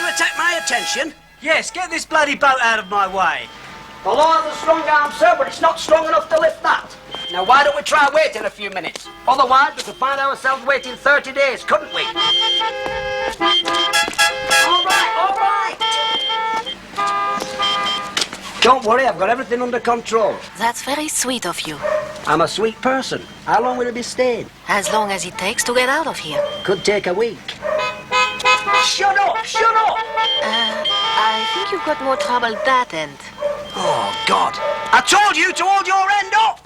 to attack my attention? Yes, get this bloody boat out of my way. The law has a strong arm, sir, but it's not strong enough to lift that. Now, why don't we try waiting a few minutes? Otherwise, we could find ourselves waiting 30 days, couldn't we? All right. Don't worry, I've got everything under control. That's very sweet of you. I'm a sweet person. How long will it be staying? As long as it takes to get out of here. Could take a week. Shut up! I think you've got more trouble that end. Oh, God. I told you to hold your end up!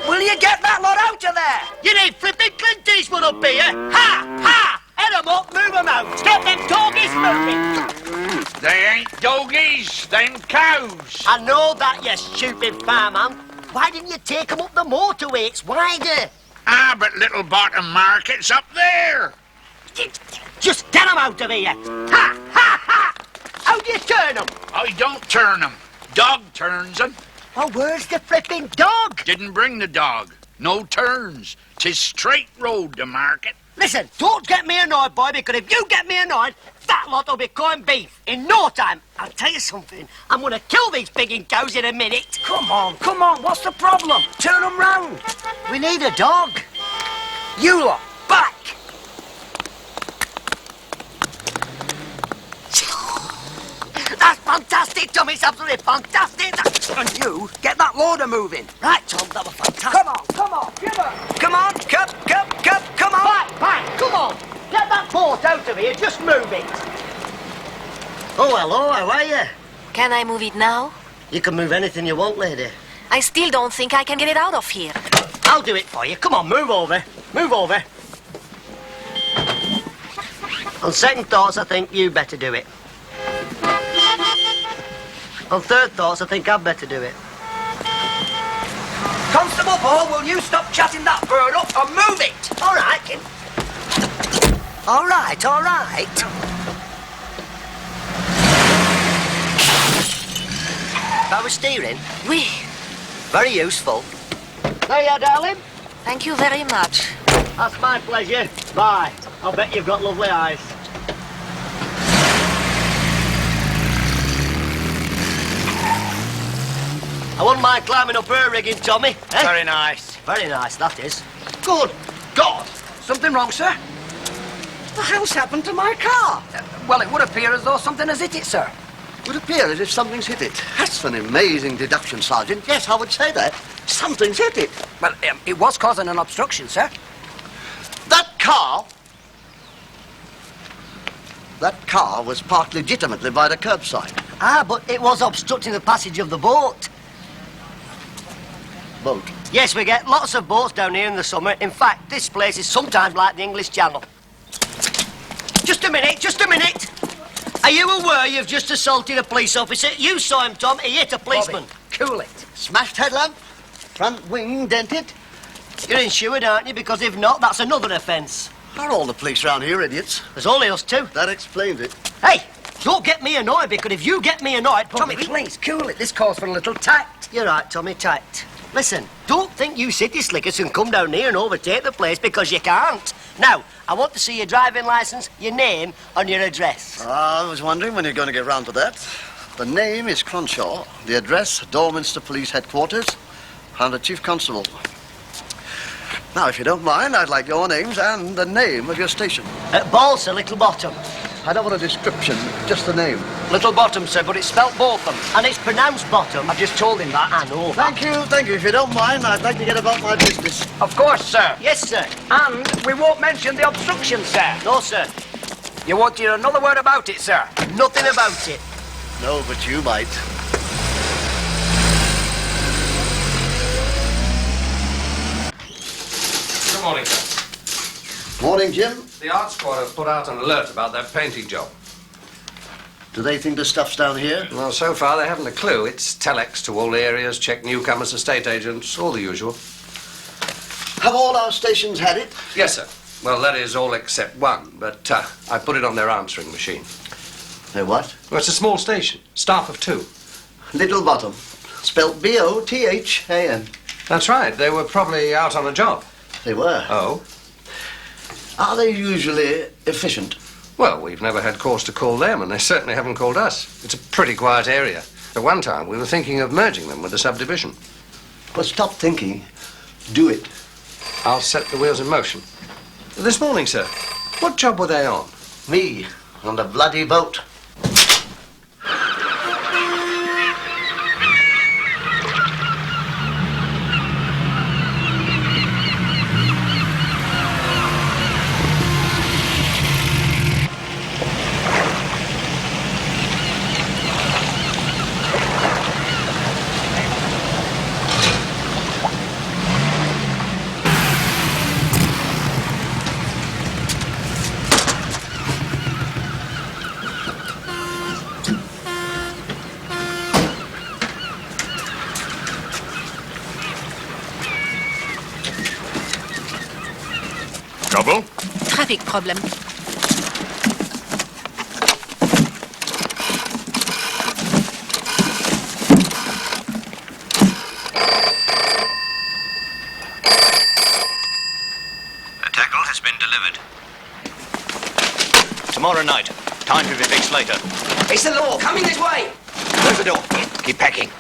Will you get that lot out of there? You need flipping Clint Eastwood up here. Ha! Head 'em up, move 'em out. Get them doggies moving. They ain't doggies, them cows. I know that, you stupid fireman. Why didn't you take 'em up the motorway? It's wider. Ah, but Little Bottom Market's up there. Just get 'em out of here. Ha! How do you turn 'em? I don't turn them. Dog turns them. Oh, where's the flipping dog? Didn't bring the dog. No turns. 'Tis straight road to market. Listen, don't get me annoyed, boy, because if you get me annoyed, that lot will be corned beef. In no time. I'll tell you something. I'm going to kill these pigging cows in a minute. Come on. What's the problem? Turn them round. We need a dog. You lot, back. That's fantastic, Tom. It's absolutely fantastic. And you, get that loader moving. Right, Tom, that was fantastic. Come on, give her. Come on, come on. Fine, come on. Get that boat out of here. Just move it. Oh, hello, how are you? Can I move it now? You can move anything you want, lady. I still don't think I can get it out of here. I'll do it for you. Come on, move over. Move over. On second thoughts, I think you better do it. On third thoughts, I think I'd better do it. Constable Paul, will you stop chatting that bird up and move it? All right, kid. All right. Power steering? Oui. Very useful. There you are, darling. Thank you very much. That's my pleasure. Bye. I'll bet you've got lovely eyes. I wouldn't mind climbing up her rigging, Tommy. Eh? Very nice. Very nice, that is. Good God. Something wrong, sir? The hell's happened to my car? Well, it would appear as though something has hit it, sir. Would appear as if something's hit it. That's an amazing deduction, Sergeant. Yes, I would say that. Something's hit it. Well, it was causing an obstruction, sir. That car was parked legitimately by the curbside. Ah, but it was obstructing the passage of the boat. Boat. Yes, we get lots of boats down here in the summer. In fact, this place is sometimes like the English Channel. Just a minute. Are you aware you've just assaulted a police officer? You saw him, Tom. He hit a policeman. Bobby, cool it. Smashed headlamp, front wing dented. You're insured, aren't you? Because if not, that's another offence. Are all the police round here idiots? There's only us two. That explains it. Hey, don't get me annoyed, because if you get me annoyed... Tommy, please, cool it. This calls for a little tact. You're right, Tommy, tact. Listen, don't think you city slickers can come down here and overtake the place, because you can't. Now, I want to see your driving licence, your name, and your address. I was wondering when you're going to get round to that. The name is Cronshaw. The address, Dorminster Police Headquarters. And the Chief Constable. Now, if you don't mind, I'd like your names and the name of your station. At Balsa, Little Bottom. I don't want a description, just the name. Little Bottom, sir, but it's spelt Botham. And it's pronounced Bottom. I've just told him that. I know that. Thank you. If you don't mind, I'd like to get about my business. Of course, sir. Yes, sir. And we won't mention the obstruction, sir. No, sir. You won't hear another word about it, sir. Nothing about it. No, but you might. Good morning, sir. Morning, Jim. The art squad have put out an alert about that painting job. Do they think the stuff's down here? Well, so far they haven't a clue. It's telex to all areas, check newcomers, estate agents, all the usual. Have all our stations had it? Yes, sir. Well, that is all except one, but I put it on their answering machine. Their what? Well, it's a small station, staff of 2. Little Bottom. Spelt B-O-T-H-A-M. That's right. They were probably out on a job. They were. Oh? Are they usually efficient? Well, we've never had cause to call them, and they certainly haven't called us. It's a pretty quiet area. At one time, we were thinking of merging them with the subdivision. Well, stop thinking. Do it. I'll set the wheels in motion. This morning, sir, what job were they on? Me, on the bloody boat. Trouble? Traffic problem. The tackle has been delivered. Tomorrow night. Time to be fixed later. It's the law. Coming this way. Close the door. Keep packing.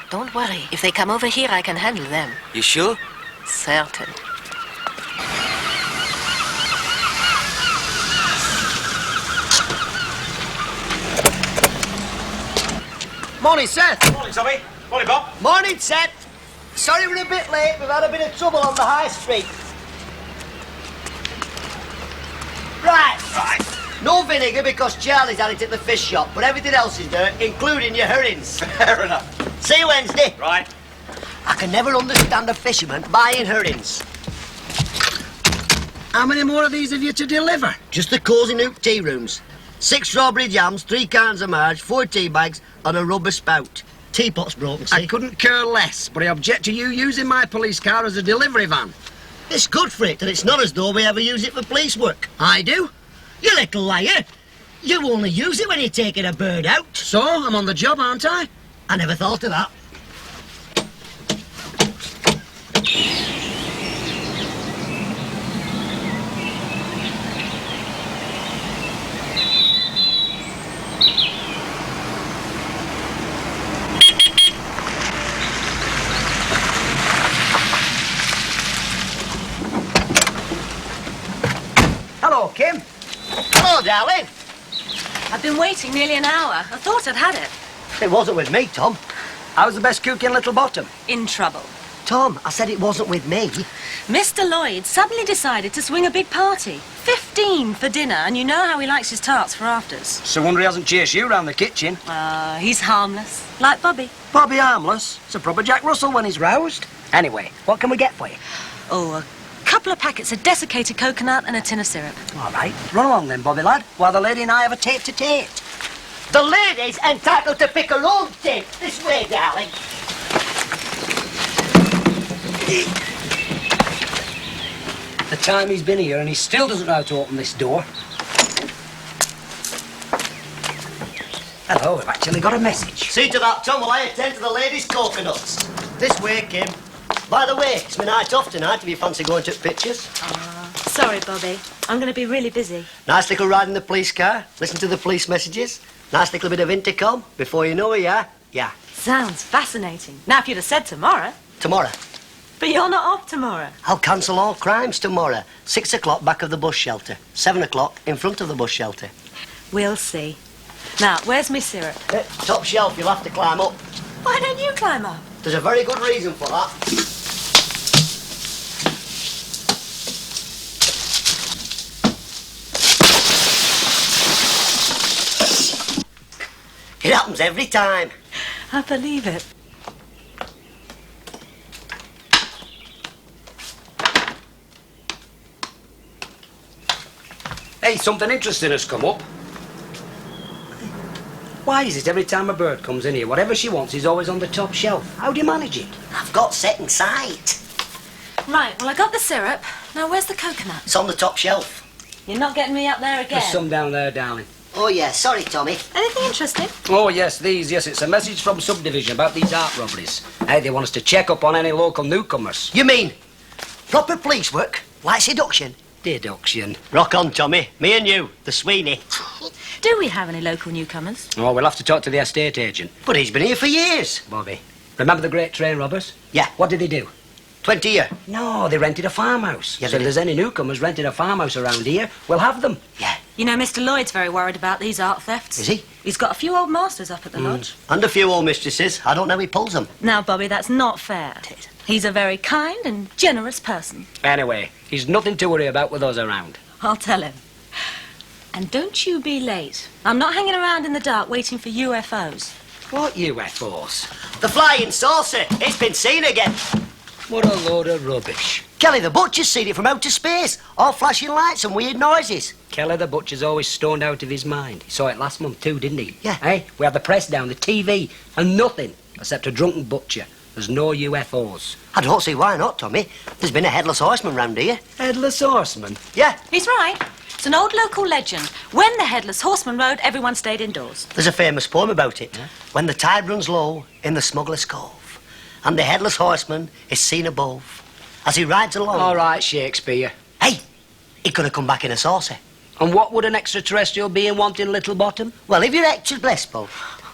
Don't worry. If they come over here, I can handle them. You sure? Certain. Morning, Seth. Morning, Tommy. Morning, Bob. Morning, Seth. Sorry we're a bit late. We've had a bit of trouble on the high street. Right. No vinegar because Charlie's had it at the fish shop, but everything else is there, including your herrings. Fair enough. See you Wednesday. Right. I can never understand a fisherman buying herrings. How many more of these have you to deliver? Just the Cosy Nook tea rooms. 6 strawberry jams, 3 cans of marge, 4 tea bags, and a rubber spout. Teapot's broken, see? I couldn't care less, but I object to you using my police car as a delivery van. It's good for it, and it's not as though we ever use it for police work. I do. You little liar. You only use it when you're taking a bird out. So, I'm on the job, aren't I? I never thought of that. Hello, Kim. Hello, darling. I've been waiting nearly an hour. I thought I'd had it. It wasn't with me, Tom. How's the best cook in Little Bottom? In trouble. Tom, I said it wasn't with me. Mr. Lloyd suddenly decided to swing a big party. 15 for dinner, and you know how he likes his tarts for afters. So wonder he hasn't chased you round the kitchen. He's harmless, like Bobby. Bobby harmless. It's a proper Jack Russell when he's roused. Anyway, what can we get for you? Oh, a couple of packets of desiccated coconut and a tin of syrup. All right. Run along then, Bobby lad, while the lady and I have a tete-to-tete. The lady's entitled to pick her own tent. This way, darling. The time he's been here and he still doesn't know how to open this door. Hello, I've actually got a message. See to that, Tom, while I attend to the ladies' coconuts. This way, Kim. By the way, it's my night off tonight if you fancy going to pictures. Sorry, Bobby. I'm going to be really busy. Nice little ride in the police car. Listen to the police messages. Nice little bit of intercom. Before you know it, yeah. Sounds fascinating. Now, if you'd have said tomorrow. Tomorrow. But you're not off tomorrow. I'll cancel all crimes tomorrow. 6 o'clock back of the bus shelter. 7 o'clock in front of the bus shelter. We'll see. Now, where's my syrup? Top shelf, you'll have to climb up. Why don't you climb up? There's a very good reason for that. It happens every time. I believe it. Hey, something interesting has come up. Why is it every time a bird comes in here, whatever she wants is always on the top shelf? How do you manage it? I've got second sight. Right, well, I got the syrup. Now, where's the coconut? It's on the top shelf. You're not getting me up there again. There's some down there, darling. Oh, yeah. Sorry, Tommy. Anything interesting? Oh, yes, these, yes. It's a message from Subdivision about these art robberies. Hey, they want us to check up on any local newcomers. You mean proper police work? Like seduction? Deduction. Rock on, Tommy. Me and you, the Sweeney. Do we have any local newcomers? Oh, we'll have to talk to the estate agent. But he's been here for years. Bobby, remember the great train robbers? Yeah. What did they do? 20 year. No, they rented a farmhouse. Yeah, so they if there's any newcomers renting a farmhouse around here, we'll have them. Yeah. You know, Mr. Lloyd's very worried about these art thefts. Is he? He's got a few old masters up at the lodge. And a few old mistresses. I don't know he pulls them. Now, Bobby, that's not fair. He's a very kind and generous person. Anyway, he's nothing to worry about with us around. I'll tell him. And don't you be late. I'm not hanging around in the dark waiting for UFOs. What UFOs? The flying saucer. It's been seen again. What a load of rubbish. Kelly the Butcher's seen it from outer space. All flashing lights and weird noises. Kelly the Butcher's always stoned out of his mind. He saw it last month too, didn't he? Yeah. Hey, we had the press down, the TV, and nothing except a drunken butcher. There's no UFOs. I don't see why not, Tommy. There's been a headless horseman round here. Headless horseman? Yeah. He's right. It's an old local legend. When the Headless Horseman rode, everyone stayed indoors. There's a famous poem about it. Yeah? When the tide runs low in the Smuggler's Cove, and the headless horseman is seen above, as he rides along. All right, Shakespeare. Hey, he could have come back in a saucer. And what would an extraterrestrial being want in Little Bottom? Well, if you're Hector Blessball.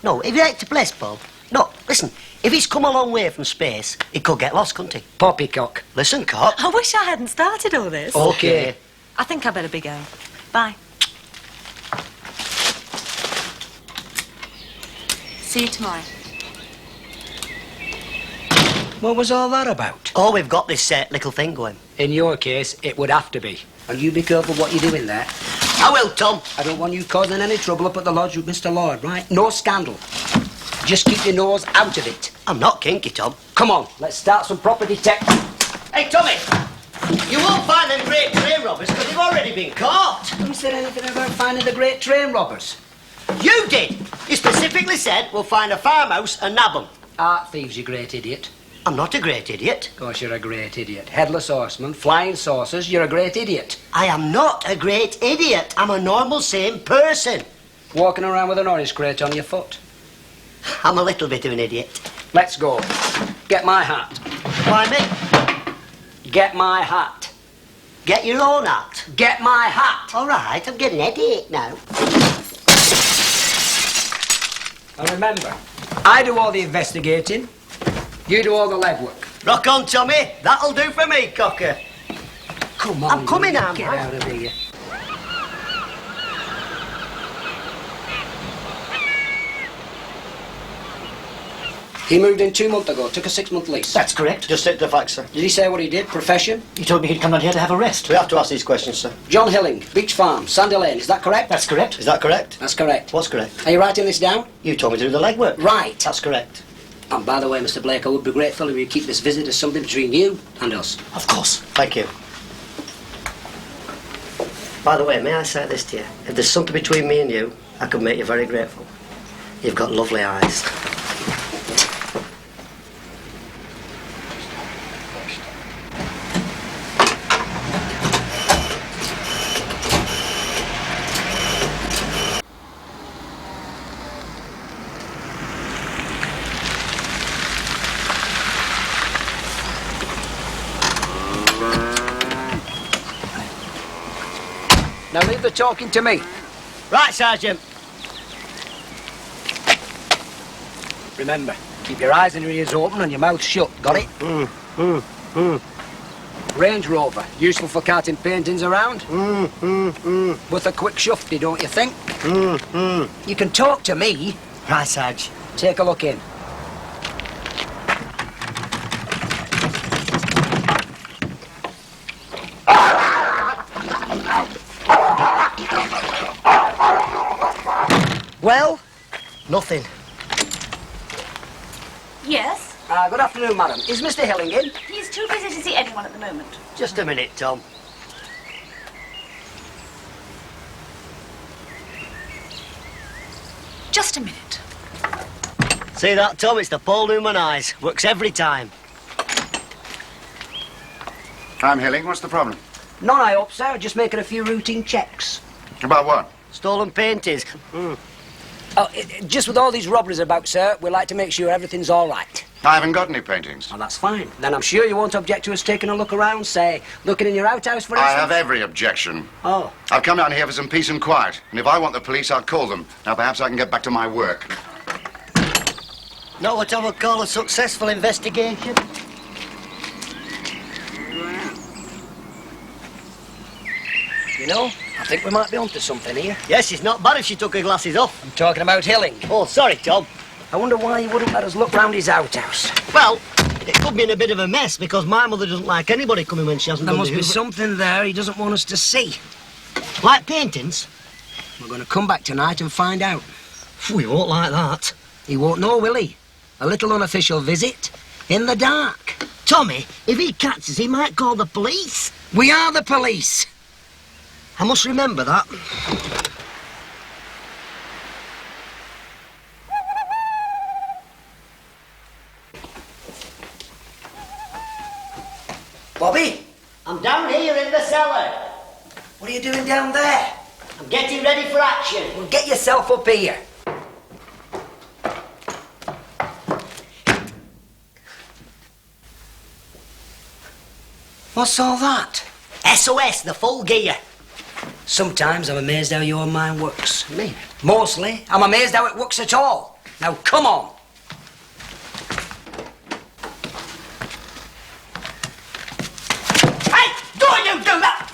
No, if you're Hector Blessball. No, listen. If he's come a long way from space, he could get lost, couldn't he? Poppycock. Listen, Cock. I wish I hadn't started all this. Okay. I think I better be going. Bye. See you tomorrow. What was all that about? Oh, we've got this little thing going. In your case, it would have to be. And you be careful what you're doing there. I will, Tom. I don't want you causing any trouble up at the lodge with Mr. Lloyd, right? No scandal. Just keep your nose out of it. I'm not kinky, Tom. Come on, let's start some proper detecting. Hey, Tommy! You won't find them great train robbers because they've already been caught. Who said anything about finding the great train robbers? You did! You specifically said we'll find a farmhouse and nab 'em. Art thieves, you great idiot. I'm not a great idiot. Of course you're a great idiot. Headless horseman, flying saucers, you're a great idiot. I am not a great idiot. I'm a normal, sane person. Walking around with an orange crate on your foot. I'm a little bit of an idiot. Let's go. Get my hat. Why me? Get my hat. Get your own hat. Get my hat. All right, I'm getting a headache now. And remember, I do all the investigating, you do all the legwork. Rock on, Tommy. That'll do for me, Cocker. Come on. I'm coming now, Get man. out of here. He moved in 2 months ago, took a 6-month lease. That's correct. Just state the facts, sir. Did he say what he did? Profession? He told me he'd come down here to have a rest. We have to ask these questions, sir. John Hilling, Beach Farm, Sandy Lane, is that correct? That's correct. Is that correct? That's correct. What's correct? Are you writing this down? You told me to do the legwork. Right. That's correct. And by the way, Mr. Blake, I would be grateful if you keep this visit as something between you and us. Of course. Thank you. By the way, may I say this to you? If there's something between me and you, I could make you very grateful. You've got lovely eyes. Now leave the talking to me. Right, Sergeant. Remember, keep your eyes and your ears open and your mouth shut. Got it? Range Rover, useful for carting paintings around. With a quick shufty, don't you think? You can talk to me. Right, Sarge. Take a look in. Well, nothing. Yes? Good afternoon, madam. Is Mr. Hilling in? He's too busy to see anyone at the moment. Just a minute, Tom. Just a minute. See that, Tom? It's the Paul Newman eyes. Works every time. I'm Hilling. What's the problem? None, I hope, sir. Just making a few routine checks. About what? Stolen paintings. Just with all these robberies about, sir, we'd like to make sure everything's all right. I haven't got any paintings. Well, that's fine. Then I'm sure you won't object to us taking a look around, say, looking in your outhouse, for instance? I have every objection. Oh. I've come down here for some peace and quiet, and if I want the police, I'll call them. Now, perhaps I can get back to my work. Not what I would call a successful investigation. You know, I think we might be onto something here. Yes, it's not bad if she took her glasses off. I'm talking about Hilling. Oh, sorry, Tom. I wonder why he wouldn't let us look round his outhouse. Well, it could be in a bit of a mess because my mother doesn't like anybody coming when she hasn't There done must the be hoover. something there he doesn't want us to see. Like paintings? We're going to come back tonight and find out. We won't like that. He won't know, will he? A little unofficial visit in the dark. Tommy, if he catches, he might call the police. We are the police. I must remember that. Bobby, I'm down here in the cellar. what are you doing down there? I'm getting ready for action. Well, get yourself up here. What's all that? SOS, the full gear. Sometimes I'm amazed how your mind works. Me? Mostly, I'm amazed how it works at all. Now, come on. Hey, don't you do that!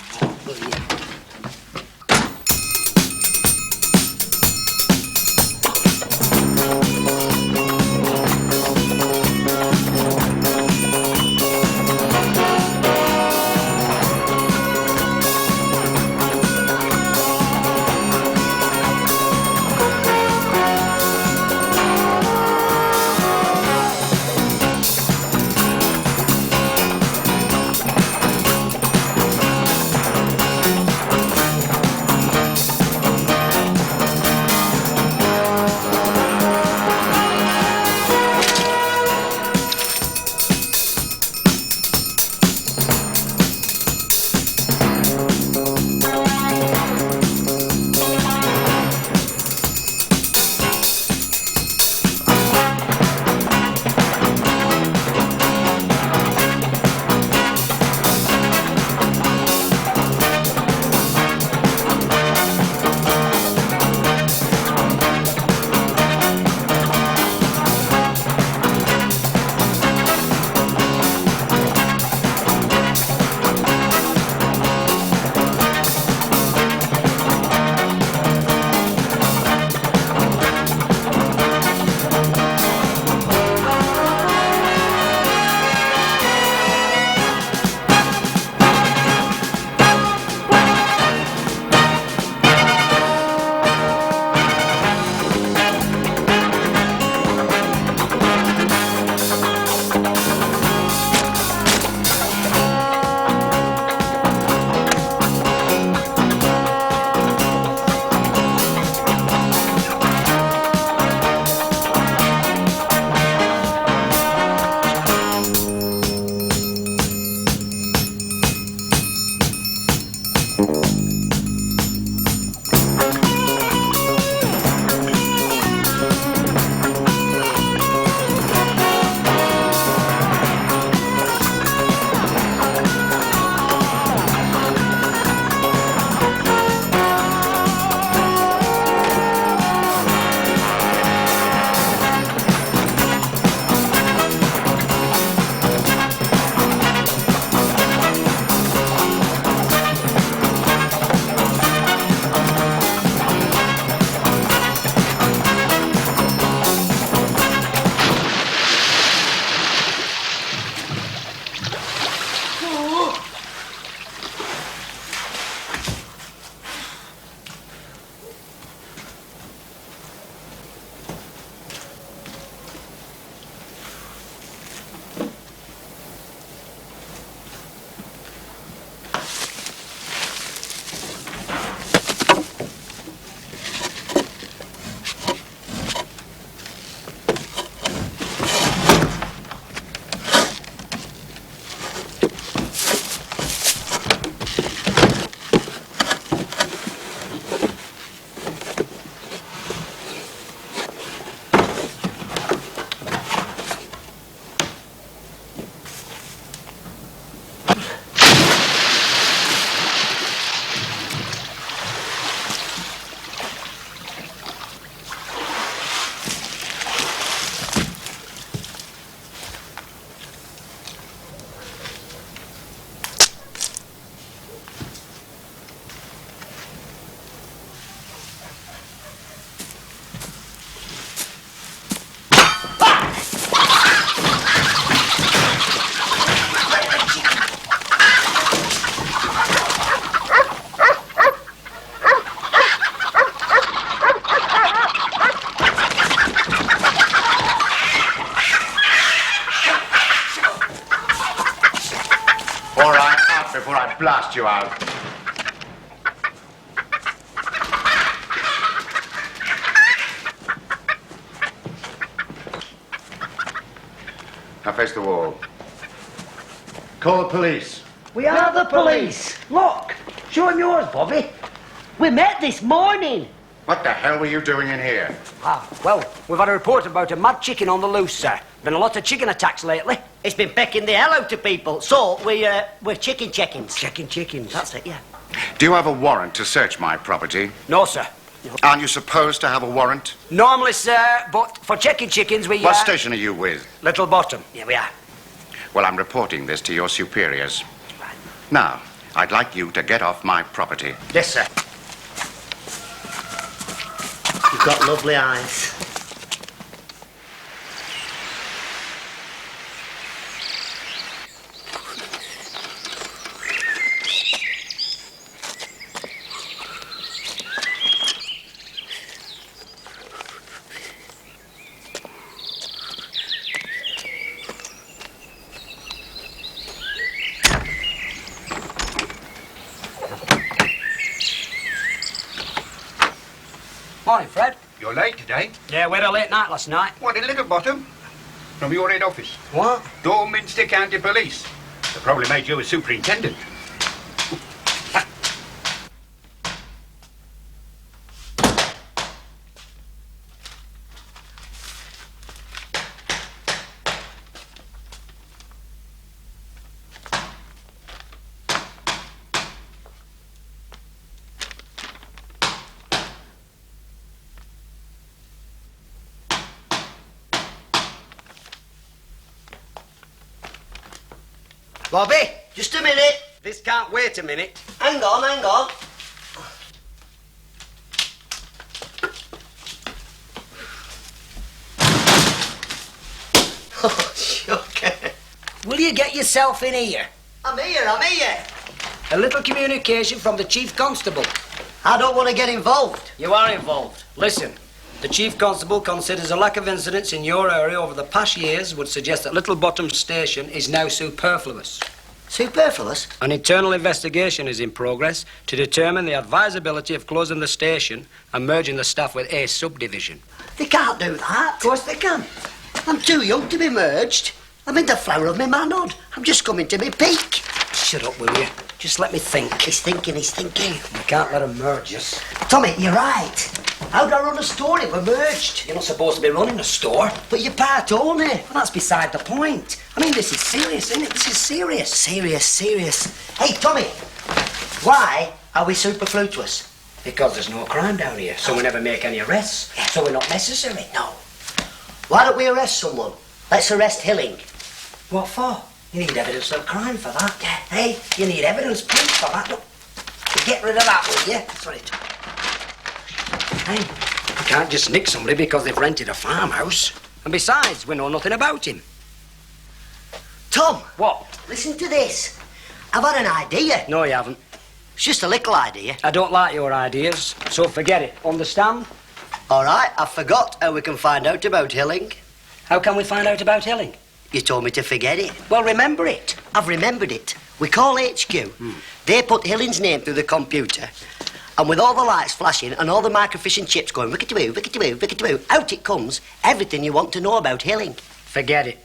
blast you out. Now face the wall. Call the police. We are the police. Look, show him yours, Bobby. We met this morning. What the hell were you doing in here? Well, we've had a report about a mad chicken on the loose, sir. Been a lot of chicken attacks lately. It's been pecking the hell out of people, so we're chicken checkings. Checking chickens. That's it, yeah. Do you have a warrant to search my property? No, sir. Aren't you supposed to have a warrant? Normally, sir, but for checking chickens, we... What station are you with? Little Bottom. Here we are. Well, I'm reporting this to your superiors. Now, I'd like you to get off my property. Yes, sir. You've got lovely eyes. Morning, Fred. You're late today. Yeah, we had a late night last night. What, in Little Bottom? From your head office. What? Dorminster County Police. They probably made you a superintendent. Bobby, just a minute. This can't wait a minute. Hang on, hang on. Oh, sugar. Will you get yourself in here? I'm here. A little communication from the Chief Constable. I don't want to get involved. You are involved. Listen. The Chief Constable considers a lack of incidents in your area over the past years would suggest that Little Bottom Station is now superfluous. Superfluous? An internal investigation is in progress to determine the advisability of closing the station and merging the staff with a subdivision. They can't do that. Of course they can. I'm too young to be merged. I'm in the flower of my manhood. I'm just coming to me peak. Shut up, will you? Just let me think. He's thinking. We can't let them merge us. Tommy, you're right. How do I run a store if we're merged? You're not supposed to be running a store. But you're part owner. Well, that's beside the point. I mean, this is serious, isn't it? This is serious. Serious. Hey, Tommy, why are we superfluous? Because there's no crime down here, so we never make any arrests. Yeah. So we're not necessary. No. Why don't we arrest someone? Let's arrest Hilling. What for? You need evidence of crime for that. Hey, you need evidence, proof for that. Look, get rid of that, will you? Sorry, Tom. Hey, you can't just nick somebody because they've rented a farmhouse. And besides, we know nothing about him. Tom. What? Listen to this. I've had an idea. No, you haven't. It's just a little idea. I don't like your ideas, so forget it. Understand? All right, I forgot how we can find out about Hilling. How can we find out about Hilling? You told me to forget it. Well, remember it. I've remembered it. We call HQ. They put Hilling's name through the computer. And with all the lights flashing and all the microfishing chips going rickety-boo, rickety-boo, rickety-boo, out it comes, everything you want to know about Hilling. Forget it.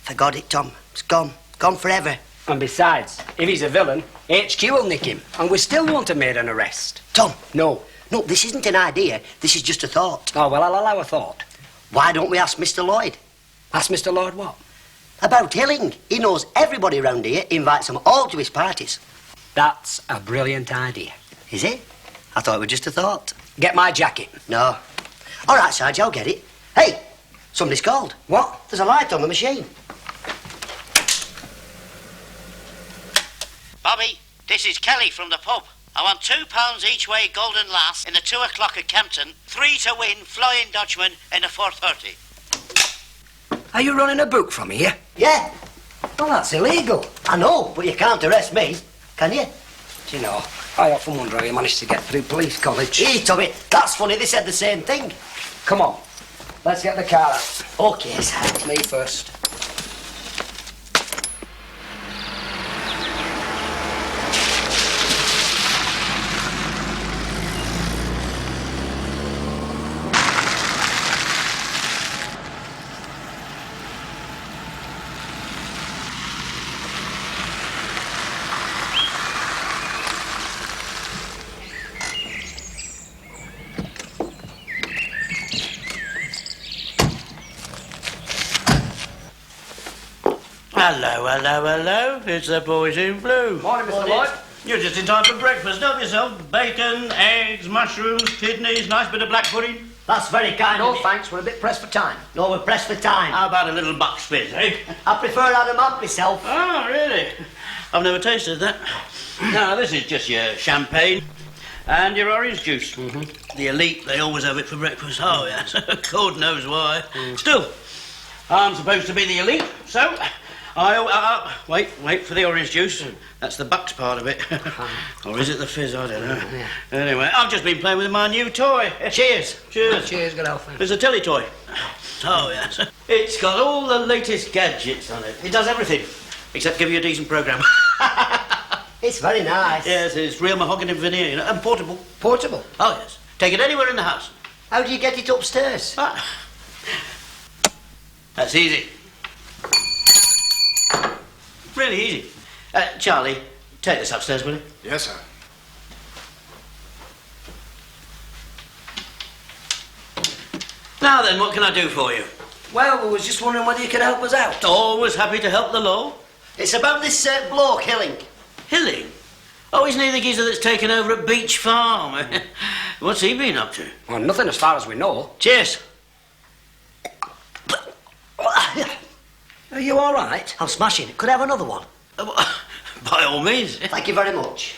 Forgot it, Tom. It's gone. Gone forever. And besides, if he's a villain, HQ will nick him. And we still won't have made an arrest. Tom. No. No, this isn't an idea. This is just a thought. Oh, well, I'll allow a thought. Why don't we ask Mr. Lloyd? Ask Mr. Lloyd what? About Hilling. He knows everybody round here, invites them all to his parties. That's a brilliant idea. Is it? I thought it was just a thought. Get my jacket. No. All right, Sarge, I'll get it. Hey, somebody's called. What? There's a light on the machine. Bobby, this is Kelly from the pub. I want £2 each way Golden Lass in the 2 o'clock at Kempton, 3 to win Flying Dutchman in the 4:30. Are you running a book from here? Yeah. Well, that's illegal. I know, but you can't arrest me, can you? Do you know, I often wonder how you managed to get through police college. Gee, Tommy, that's funny. They said the same thing. Come on, let's get the car out. Okay, sir. Me first. Hello, hello, hello. It's the boys in blue. Morning, Mr. Lloyd. You're just in time for breakfast. Help yourself. Bacon, eggs, mushrooms, kidneys, nice bit of black pudding. That's very kind No, of you. thanks. We're a bit pressed for time. No, we're pressed for time. How about a little buck's fizz, eh? I prefer Adamant myself. Oh, really? I've never tasted that. No, this is just your champagne and your orange juice. The elite, they always have it for breakfast. Oh, yes. God knows why. Still, I'm supposed to be the elite, so wait for the orange juice. That's the bucks part of it. Or is it the fizz? I don't know. Anyway, I've just been playing with my new toy. Cheers. Cheers. Cheers, good health. It's a telly toy. Oh, yes. It's got all the latest gadgets on it. It does everything, except give you a decent programme. It's very nice. Yes, it's real mahogany veneer, you know, and portable. Portable. Oh, yes. Take it anywhere in the house. How do you get it upstairs? Ah. That's easy. Really easy. Charlie, take this upstairs, will you? Yes, sir. Now then, what can I do for you? Well, we was just wondering whether you could help us out. Always happy to help the law. It's about this bloke, Hilling. Hilling? Oh, isn't he the geezer that's taken over at Beach Farm? What's he been up to? Well, nothing as far as we know. Cheers. Are you all right? I'm smashing. Could I have another one? By all means. Thank you very much.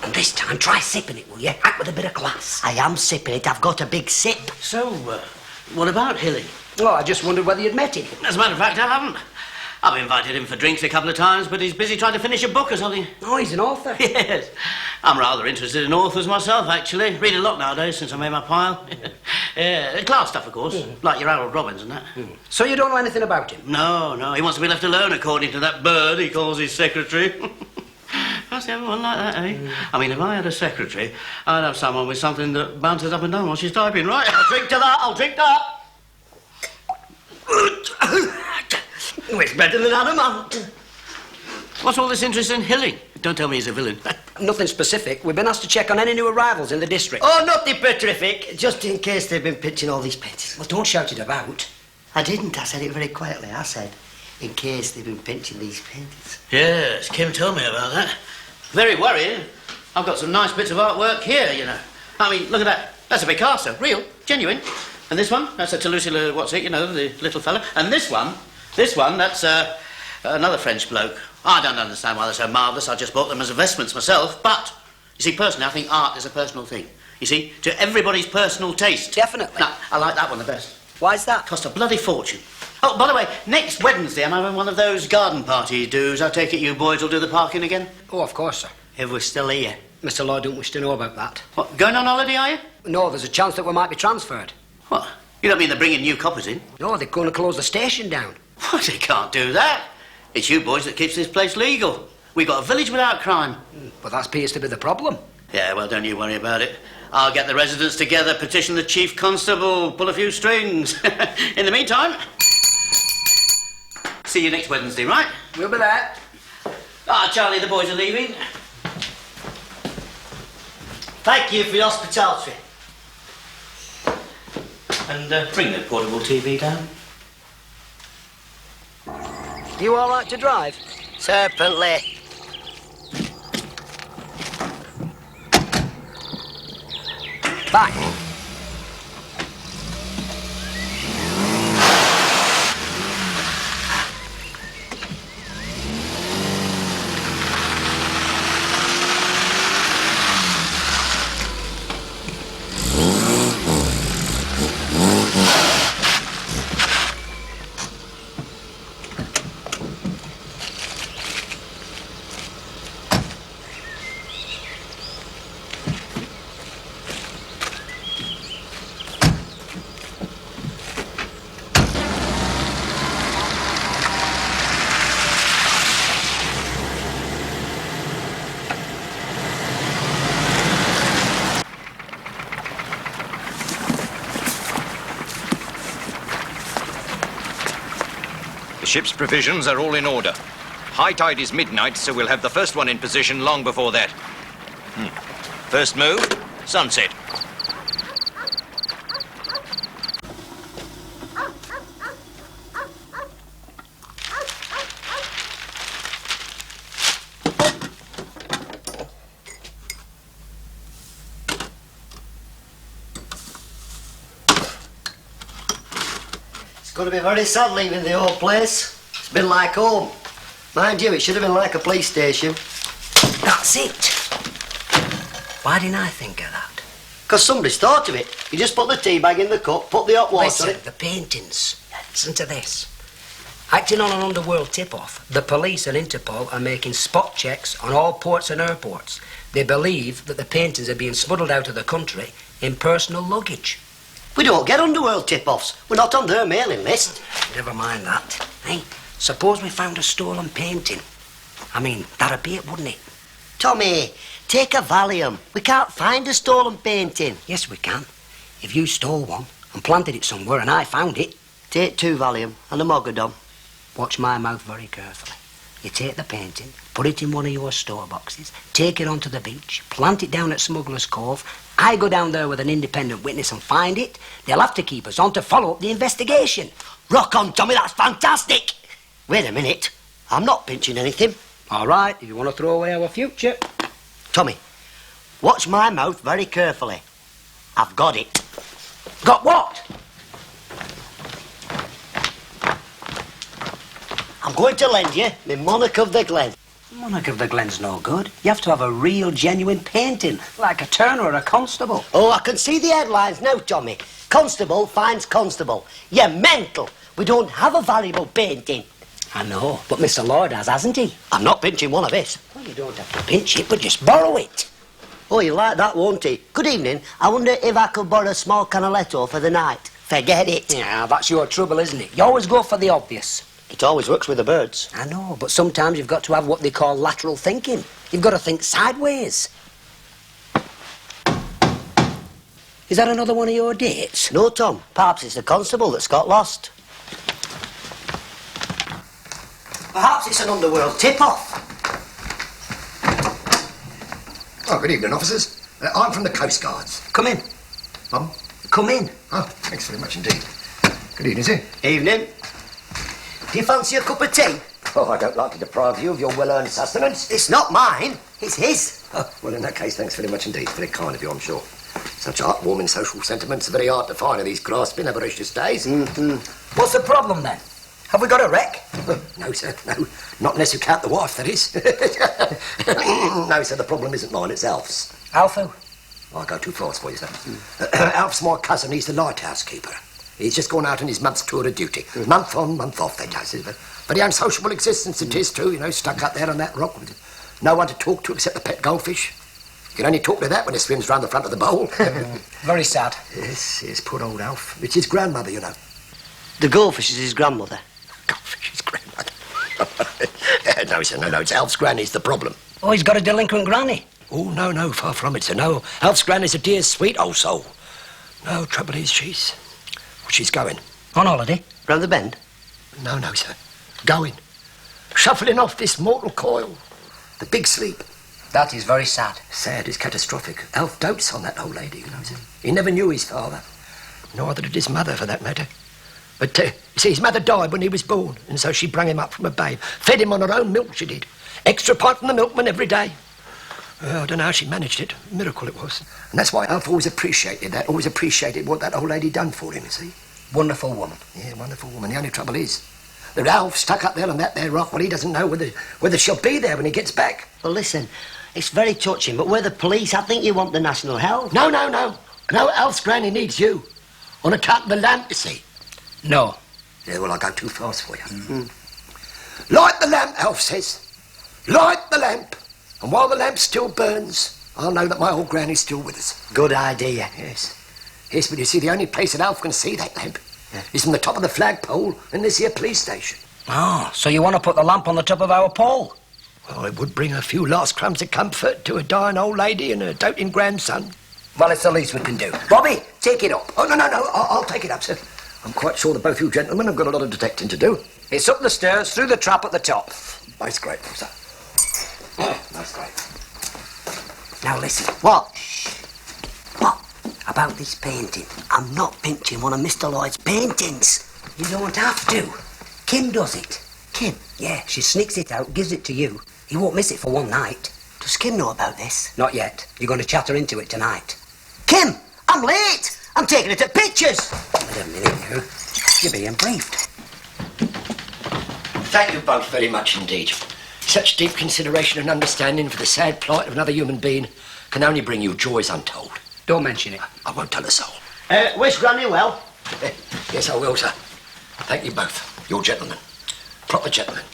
And this time, try sipping it, will you? Act with a bit of class. I am sipping it. I've got a big sip. So, what about Hilling? Oh, I just wondered whether you'd met him. As a matter of fact, I haven't. I've invited him for drinks a couple of times, but he's busy trying to finish a book or something. Oh, he's an author. Yes. I'm rather interested in authors myself, actually. Read a lot nowadays since I made my pile. Yeah, class stuff, of course. Like your Harold Robbins and that. So you don't know anything about him? No, he wants to be left alone, according to that bird he calls his secretary. Fancy everyone like that, eh? I mean, if I had a secretary, I'd have someone with something that bounces up and down while she's typing. Right, I'll drink to that, I'll drink that. It's better than Adamant. What's all this interest in Hilling? Don't tell me he's a villain. Nothing specific. We've been asked to check on any new arrivals in the district. Oh, nothing petrific. Just in case they've been pitching all these pits. Well, don't shout it about. I didn't. I said it very quietly. I said, in case they've been pinching these pins. Yes, Kim told me about that. Very worrying. I've got some nice bits of artwork here, you know. I mean, look at that. That's a Picasso. Real. Genuine. And this one, that's a Toulouse, you know, the little fella. And this one, that's another French bloke. I don't understand why they're so marvellous. I just bought them as investments myself. But, you see, personally, I think art is a personal thing. You see, to everybody's personal taste. Definitely. Now, I like that one the best. Why's that? Cost a bloody fortune. Oh, by the way, next Wednesday I'm having one of those garden party do's. I take it you boys will do the parking again? Oh, of course, sir. If we're still here. Mr. Lloyd don't wish to know about that. What, going on holiday, are you? No, there's a chance that we might be transferred. What? You don't mean they're bringing new coppers in? No, they're going to close the station down. What? They can't do that. It's you boys that keeps this place legal. We've got a village without crime. But that appears to be the problem. Yeah, well, don't you worry about it. I'll get the residents together, petition the chief constable, pull a few strings. In the meantime, see you next Wednesday, right? We'll be there. Ah, Charlie, the boys are leaving. Thank you for your hospitality. And bring the portable TV down. You all right to drive? Certainly. Back. The ship's provisions are all in order. High tide is midnight, so we'll have the first one in position long before that. First move, sunset. going to be very sad leaving the old place. It's been like home. Mind you, it should have been like a police station. That's it. Why didn't I think of that? Because somebody's thought of it. You just put the tea bag in the cup, put the hot water Listen, in it. the paintings. Listen to this. Acting on an underworld tip-off, the police and Interpol are making spot checks on all ports and airports. They believe that the paintings are being smuggled out of the country in personal luggage. We don't get underworld tip-offs. We're not on their mailing list. Never mind that. Hey, suppose we found a stolen painting. I mean, that'd be it, wouldn't it? Tommy, take a Valium. We can't find a stolen painting. Yes, we can. If you stole one and planted it somewhere and I found it. Take 2 Valium and a Mogadon. Watch my mouth very carefully. You take the painting, put it in one of your store boxes, take it onto the beach, plant it down at Smuggler's Cove. I go down there with an independent witness and find it. They'll have to keep us on to follow up the investigation. Rock on, Tommy, that's fantastic. Wait a minute. I'm not pinching anything. All right, if you want to throw away our future. Tommy, watch my mouth very carefully. I've got it. Got what? I'm going to lend you my Monarch of the Glen. Monarch of the Glen's no good. You have to have a real, genuine painting, like a Turner or a Constable. Oh, I can see the headlines now, Tommy. Constable finds constable. You're mental. We don't have a valuable painting. I know, but Mr. Lloyd has, hasn't he? I'm not pinching one of his. Well, you don't have to pinch it, but just borrow it. Oh, you like that, won't he? Good evening. I wonder if I could borrow a small canaletto for the night. Forget it. Yeah, that's your trouble, isn't it? You always go for the obvious. It always works with the birds. I know, but sometimes you've got to have what they call lateral thinking. You've got to think sideways. Is that another one of your dates? No, Tom. Perhaps it's the constable that's got lost. Perhaps it's an underworld tip-off. Oh, good evening, officers. I'm from the Coast Guards. Come in. Come in. Oh, thanks very much indeed. Good evening, sir. Evening. Do you fancy a cup of tea? Oh, I don't like to deprive you of your well-earned sustenance. It's not mine. It's his. Oh, well, in that case, thanks very much indeed. Very kind of you, I'm sure. Such heartwarming social sentiments are very hard to find in these grasping, avaricious days. Mm-hmm. What's the problem, then? Have we got a wreck? No, sir, no. Not unless you count the wife, that is. No, sir, the problem isn't mine, it's Alf's. Alf who? I go too fast for you, sir. Alf's my cousin, he's the lighthouse keeper. He's just gone out on his month's tour of duty. Month on, month off, they does. Very unsociable existence it is, too, you know, stuck up there on that rock with no one to talk to except the pet goldfish. You can only talk to that when it swims round the front of the bowl. Very sad. Yes, poor old Alf. It's his grandmother, you know. The goldfish is his grandmother. Goldfish, his grandmother. No, sir, no, it's Alf's granny's the problem. Oh, he's got a delinquent granny. Oh, no, far from it, sir, no. Alf's granny's a dear, sweet old soul. No, trouble is, she's going. On holiday? Round the bend? No, sir. Going. Shuffling off this mortal coil. The big sleep. That is very sad. Sad is catastrophic. Alf dotes on that old lady, you know, sir. He never knew his father. Neither did his mother, for that matter. But, you see, his mother died when he was born, and so she brung him up from a babe. Fed him on her own milk, she did. Extra pint from the milkman every day. I don't know how she managed it. A miracle it was. And that's why Alf always appreciated that, always appreciated what that old lady done for him, you see. Wonderful woman. Yeah, wonderful woman. The only trouble is, that Alf stuck up there on that there rock, well, he doesn't know whether she'll be there when he gets back. Well, listen, it's very touching, but we're the police. I think you want the national health. No. No, Alf's granny needs you. On account of the lamp, you see. No. Yeah, well, I go too fast for you. Light the lamp, Alf says. Light the lamp. And while the lamp still burns, I'll know that my old granny's still with us. Good idea. Yes, but you see, the only place that Alf can see that lamp is from the top of the flagpole in this here police station. Oh, so you want to put the lamp on the top of our pole? Well, it would bring a few last crumbs of comfort to a dying old lady and a doting grandson. Well, it's the least we can do. Bobby, take it up. Oh, no, I'll take it up, sir. I'm quite sure that both you gentlemen have got a lot of detecting to do. It's up the stairs, through the trap at the top. Most grateful, sir. Most grateful. Now listen. What? What? About this painting. I'm not pinching one of Mr. Lloyd's paintings. You don't have to. Kim does it. Kim? Yeah, she sneaks it out, gives it to you. He won't miss it for one night. Does Kim know about this? Not yet. You're going to chat her into it tonight. Kim, I'm late. I'm taking her to pictures. Wait a minute, you. You're being briefed. Thank you both very much indeed. Such deep consideration and understanding for the sad plight of another human being can only bring you joys untold. Don't mention it. I won't tell a soul. Wish Granny well. Yes, I will, sir. Thank you both. You're gentlemen. Proper gentlemen.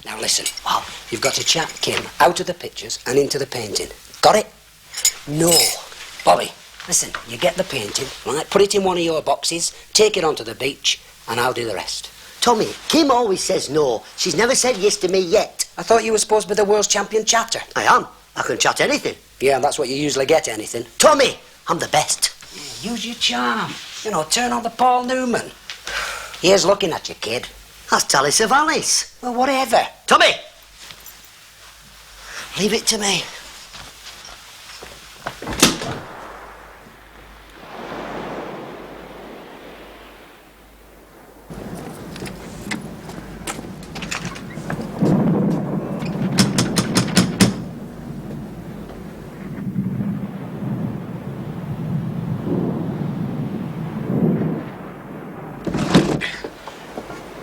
Now listen, you've got to chat Kim out of the pictures and into the painting. Got it? No. Bobby, listen, you get the painting, right, put it in one of your boxes, take it onto the beach, and I'll do the rest. Tommy, Kim always says no. She's never said yes to me yet. I thought you were supposed to be the world's champion chatter. I am. I can chat anything. Yeah, and that's what you usually get, anything. Tommy, I'm the best. Yeah, use your charm. You know, turn on the Paul Newman. Here's looking at you, kid. That's Tally Savalis. Well, whatever. Tommy! Leave it to me.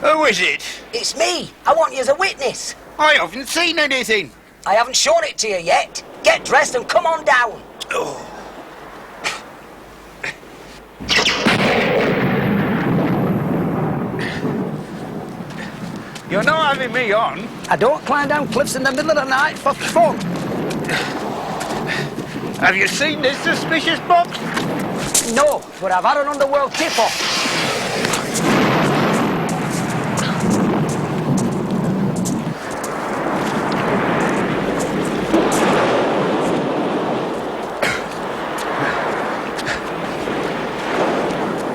Who is it? It's me. I want you as a witness. I haven't seen anything. I haven't shown it to you yet. Get dressed and come on down. Oh. You're not having me on. I don't climb down cliffs in the middle of the night for fun. Have you seen this suspicious box? No, but I've had an underworld tip-off.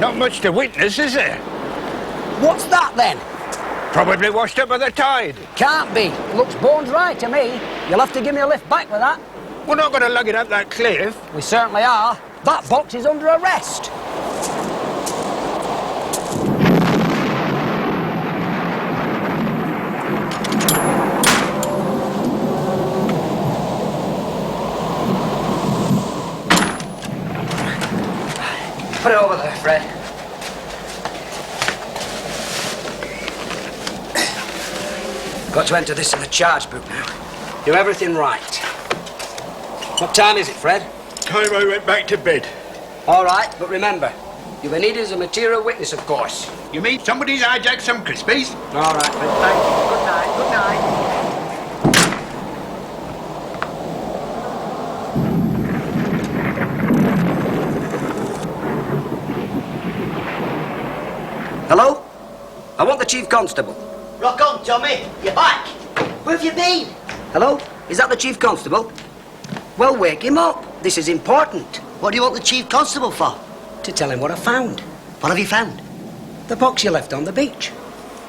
Not much to witness, is there? What's that, then? Probably washed up by the tide. Can't be. Looks bone dry to me. You'll have to give me a lift back with that. We're not going to lug it up that cliff. We certainly are. That box is under arrest. Put it over there, Fred. Got to enter this in the charge book now. Do everything right. What time is it, Fred? Time I went back to bed. All right, but remember, you'll be needed as a material witness, of course. You mean somebody's hijacked some Crispies? All right, Fred, thank you. Good night, good night. Hello? I want the Chief Constable. Rock on, Tommy. You're back. Where have you been? Hello? Is that the Chief Constable? Well, wake him up. This is important. What do you want the Chief Constable for? To tell him what I found. What have you found? The box you left on the beach.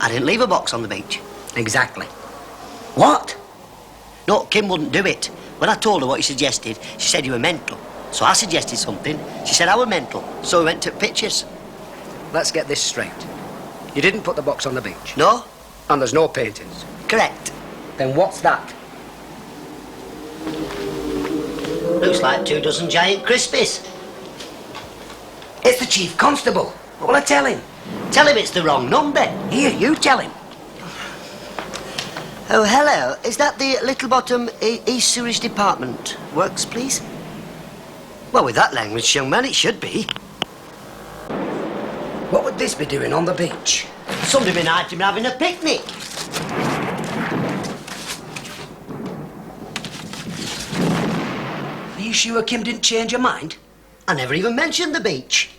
I didn't leave a box on the beach. Exactly. What? No, Kim wouldn't do it. When I told her what you suggested, she said you were mental. So I suggested something. She said I were mental. So we went to pictures. Let's get this straight. You didn't put the box on the beach. No? And there's no paintings. Correct. Then what's that? Looks like 24 giant Crispies. It's the Chief Constable. What will I tell him? Tell him it's the wrong number. Here, you tell him. Oh, hello. Is that the Littlebottom East Sewerage Department? Works, please? Well, with that language, young man, it should be. What would this be doing on the beach? Somebody been out having a picnic. Are you sure Kim didn't change her mind? I never even mentioned the beach.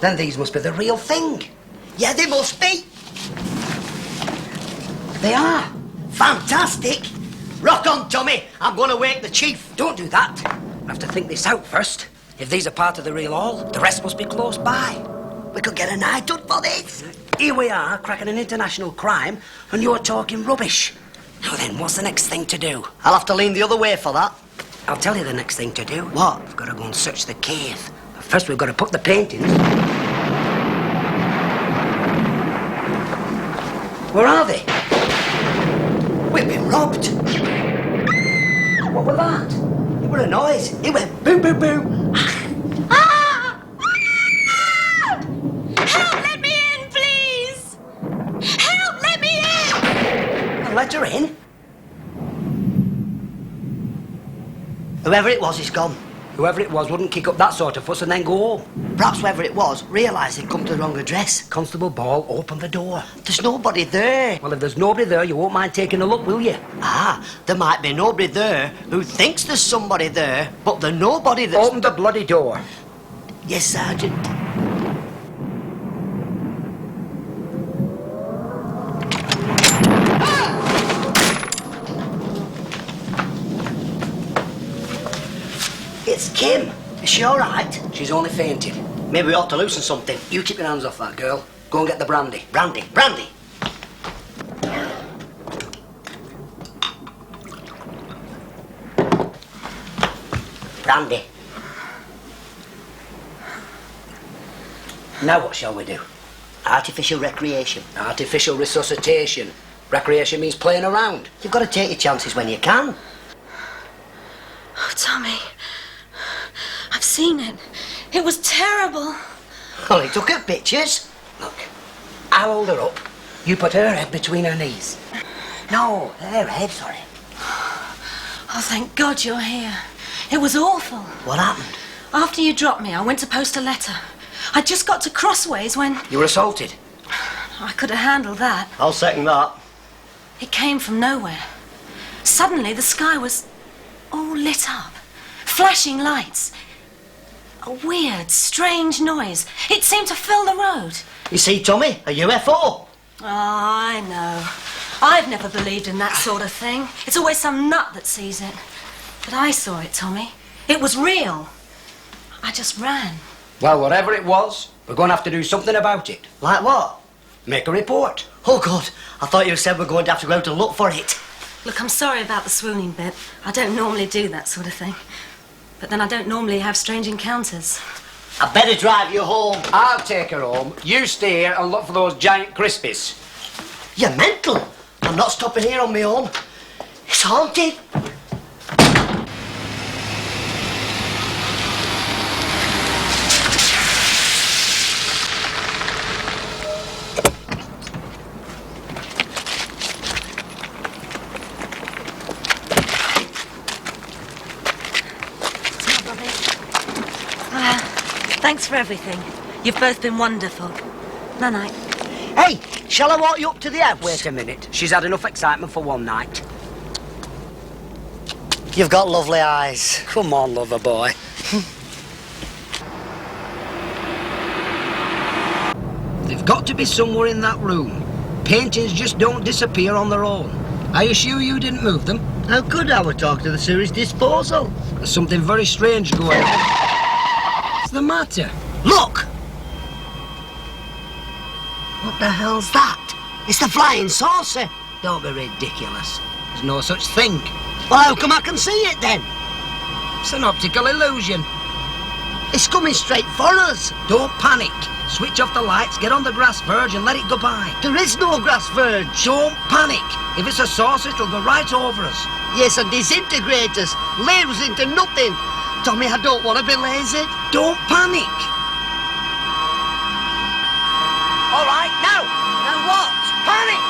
Then these must be the real thing. Yeah, they must be. They are. Fantastic. Rock on, Tommy. I'm going to wake the Chief. Don't do that. I have to think this out first. If these are part of the real haul, the rest must be close by. We could get a night out for this. Here we are, cracking an international crime, and you're talking rubbish. Now then, what's the next thing to do? I'll have to lean the other way for that. I'll tell you the next thing to do. What? We've got to go and search the cave. But first we've got to put the paintings. Where are they? We've been robbed. What was that? What a noise. It went boom, boom, boom. Ah! Help, let me in, please! Help, let me in! I let her in. Whoever it was is gone. Whoever it was wouldn't kick up that sort of fuss and then go home. Perhaps whoever it was realised they'd come to the wrong address. Constable Ball, open the door. There's nobody there. Well, if there's nobody there, you won't mind taking a look, will you? Ah, there might be nobody there who thinks there's somebody there, but there's nobody that's... Open the bloody door. Yes, Sergeant. It's Kim. Is she all right? She's only fainted. Maybe we ought to loosen something. You keep your hands off that girl. Go and get the brandy. Brandy, brandy. Brandy. Now what shall we do? Artificial recreation. Artificial resuscitation. Recreation means playing around. You've got to take your chances when you can. Oh, Tommy. I've seen it. It was terrible. Well, he took her pictures. Look, I'll hold her up. You put her head between her knees. No, her head, sorry. Oh, thank God you're here. It was awful. What happened? After you dropped me, I went to post a letter. I just got to Crossways when... You were assaulted. I could have handled that. I'll second that. It came from nowhere. Suddenly, the sky was all lit up. Flashing lights. A weird, strange noise. It seemed to fill the road. You see, Tommy, a UFO. Oh, I know. I've never believed in that sort of thing. It's always some nut that sees it. But I saw it, Tommy. It was real. I just ran. Well, whatever it was, we're going to have to do something about it. Like what? Make a report. Oh, God. I thought you said we're going to have to go out and look for it. Look, I'm sorry about the swooning bit. I don't normally do that sort of thing. But then I don't normally have strange encounters. I better drive you home. I'll take her home. You stay here and look for those giant crispies. You're mental. I'm not stopping here on my own. It's haunted. Thanks for everything. You've both been wonderful. Night-night. Hey, shall I walk you up to the house? Wait a minute. She's had enough excitement for one night. You've got lovely eyes. Come on, lover boy. They've got to be somewhere in that room. Paintings just don't disappear on their own. Are you sure you didn't move them? How could I talk to the series disposal? There's something very strange going on. What's the matter? Look! What the hell's that? It's the flying saucer. Don't be ridiculous. There's no such thing. Well, how come I can see it then? It's an optical illusion. It's coming straight for us. Don't panic. Switch off the lights, get on the grass verge and let it go by. There is no grass verge. Don't panic. If it's a saucer, it'll go right over us. Yes, and disintegrate us. Leave us into nothing. Tommy, I don't want to be lazy. Don't panic. All right, now. Now what? Panic.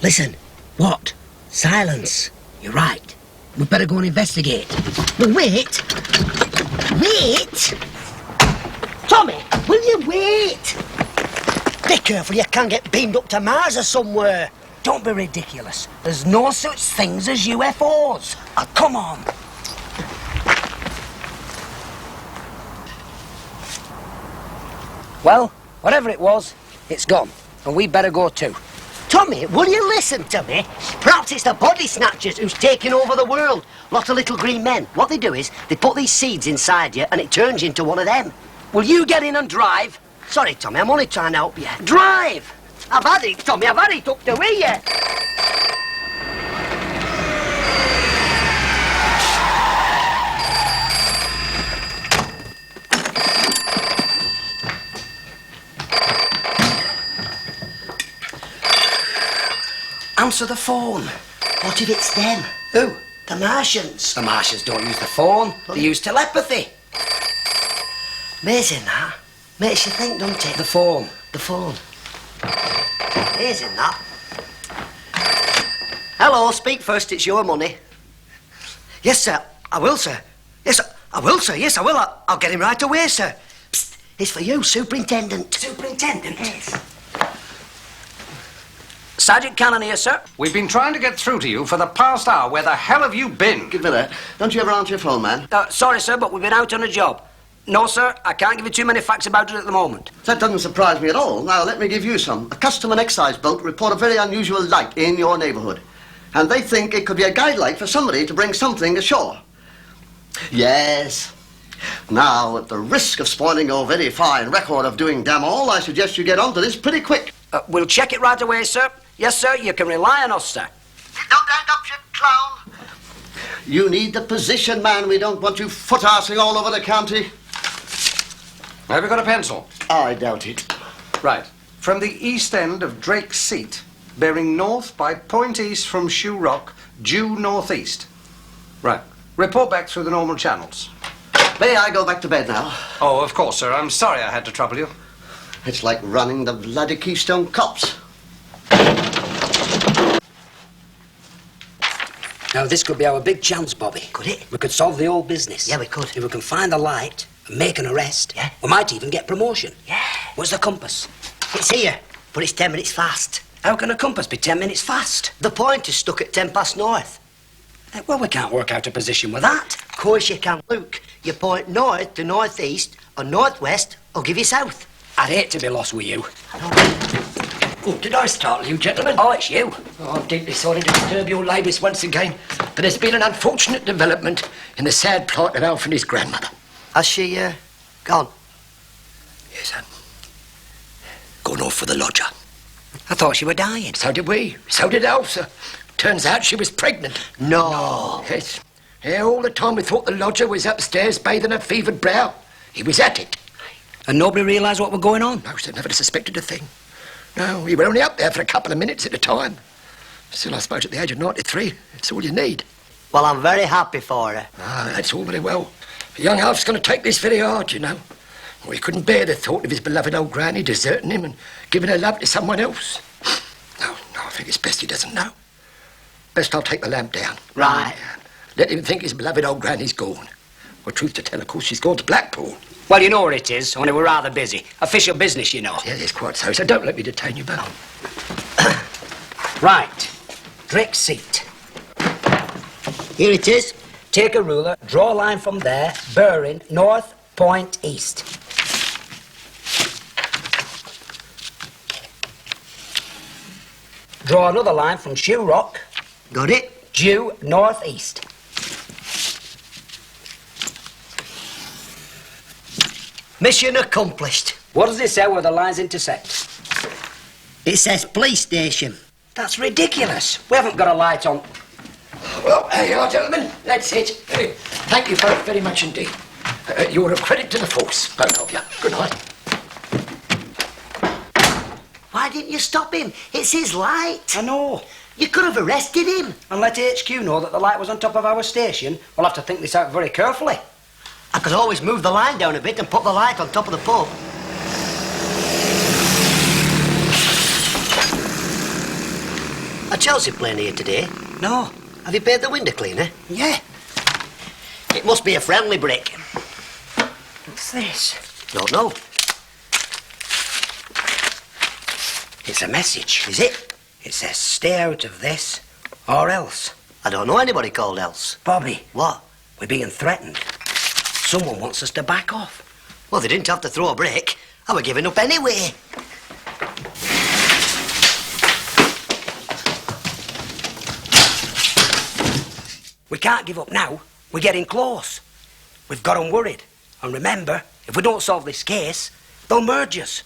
Listen. What? Silence. You're right. We'd better go and investigate. Well, wait. Wait! Tommy, will you wait? Be careful, you can get beamed up to Mars or somewhere. Don't be ridiculous. There's no such things as UFOs. Come on. Well, whatever it was, it's gone. And we'd better go too. Tommy, will you listen to me? Perhaps it's the body snatchers who's taking over the world. Lot of little green men. What they do is, they put these seeds inside you and it turns you into one of them. Will you get in and drive? Sorry, Tommy, I'm only trying to help you. Drive! I've had it, Tommy, I've had it up to here. answer the phone. What if it's them? Who? The Martians. The Martians don't use the phone. They use telepathy. Amazing, that. Makes you think, doesn't it? The phone. The phone. Amazing, that. Hello, speak first, it's your money. Yes, sir, I will, sir. Yes, I will, sir. Yes, I will. I'll get him right away, sir. Psst, it's for you, Superintendent. Superintendent? Yes. Sergeant Cannon here, sir. We've been trying to get through to you for the past hour. Where the hell have you been? Give me that. Don't you ever answer your phone, man? Sorry, sir, but we've been out on a job. No, sir, I can't give you too many facts about it at the moment. That doesn't surprise me at all. Now, let me give you some. A custom and excise boat report a very unusual light in your neighbourhood. And they think it could be a guide light for somebody to bring something ashore. Yes. Now, at the risk of spoiling your very fine record of doing damn all, I suggest you get onto this pretty quick. We'll check it right away, sir. Yes, sir, you can rely on us, sir. Don't hang up, you clown. You need the position, man. We don't want you foot-arsing all over the county. Have you got a pencil? I doubt it. Right. From the east end of Drake's Seat, bearing north by point east from Shoe Rock, due northeast. Right. Report back through the normal channels. May I go back to bed now? Oh, of course, sir. I'm sorry I had to trouble you. It's like running the bloody Keystone Cops. Now, this could be our big chance, Bobby. Could it? We could solve the whole business. Yeah, we could. If we can find the light and make an arrest, yeah, we might even get promotion. Yeah. Where's the compass? It's here, but it's 10 minutes fast. How can a compass be 10 minutes fast? The point is stuck at 10 past north. Well, we can't work out a position with that. Of course you can, Luke. You point north to northeast or northwest or give you south. I'd hate to be lost with you. Oh, did I startle you, gentlemen? Oh, it's you. Oh, I'm deeply sorry to disturb your ladies once again, but there's been an unfortunate development in the sad plight of Alf and his grandmother. Has she, gone? Yes, sir. Gone off for the lodger. I thought she were dying. So did we. So did Alf, sir. Turns out she was pregnant. No. Yes. Yeah, all the time we thought the lodger was upstairs bathing her fevered brow. He was at it. And nobody realised what was going on? No, sir, never suspected a thing. No, we were only up there for a couple of minutes at a time. Still, I suppose at the age of 93, it's all you need. Well, I'm very happy for her. Ah, that's all very well. Young Alf's going to take this very hard, you know. Well, he couldn't bear the thought of his beloved old granny deserting him and giving her love to someone else. No, I think it's best he doesn't know. Best I'll take the lamp down. Right. Let him think his beloved old granny's gone. Well, truth to tell, of course, she's gone to Blackpool. Well, you know where it is, only we're rather busy. Official business, you know. Yeah, yes, quite so. So don't let me detain you both. Right. Drake's Seat. Here it is. Take a ruler, draw a line from there, bearing north, point east. Draw another line from Shoe Rock. Got it? Due northeast. Mission accomplished. What does it say where the lines intersect? It says police station. That's ridiculous. We haven't got a light on. Well, there you are, gentlemen. That's it. Thank you both very much indeed. You're a credit to the force, both of you. Good night. Why didn't you stop him? It's his light. I know. You could have arrested him. And let HQ know that the light was on top of our station. We'll have to think this out very carefully. I could always move the line down a bit and put the light on top of the pub. A Chelsea plane here today? No. Have you paid the window cleaner? Yeah. It must be a friendly brick. What's this? Don't know. It's a message. Is it? It says, stay out of this, or else. I don't know anybody called else. Bobby. What? We're being threatened. Someone wants us to back off. Well, they didn't have to throw a brick. I were giving up anyway. We can't give up now. We're getting close. We've got 'em worried. And remember, if we don't solve this case, they'll merge us.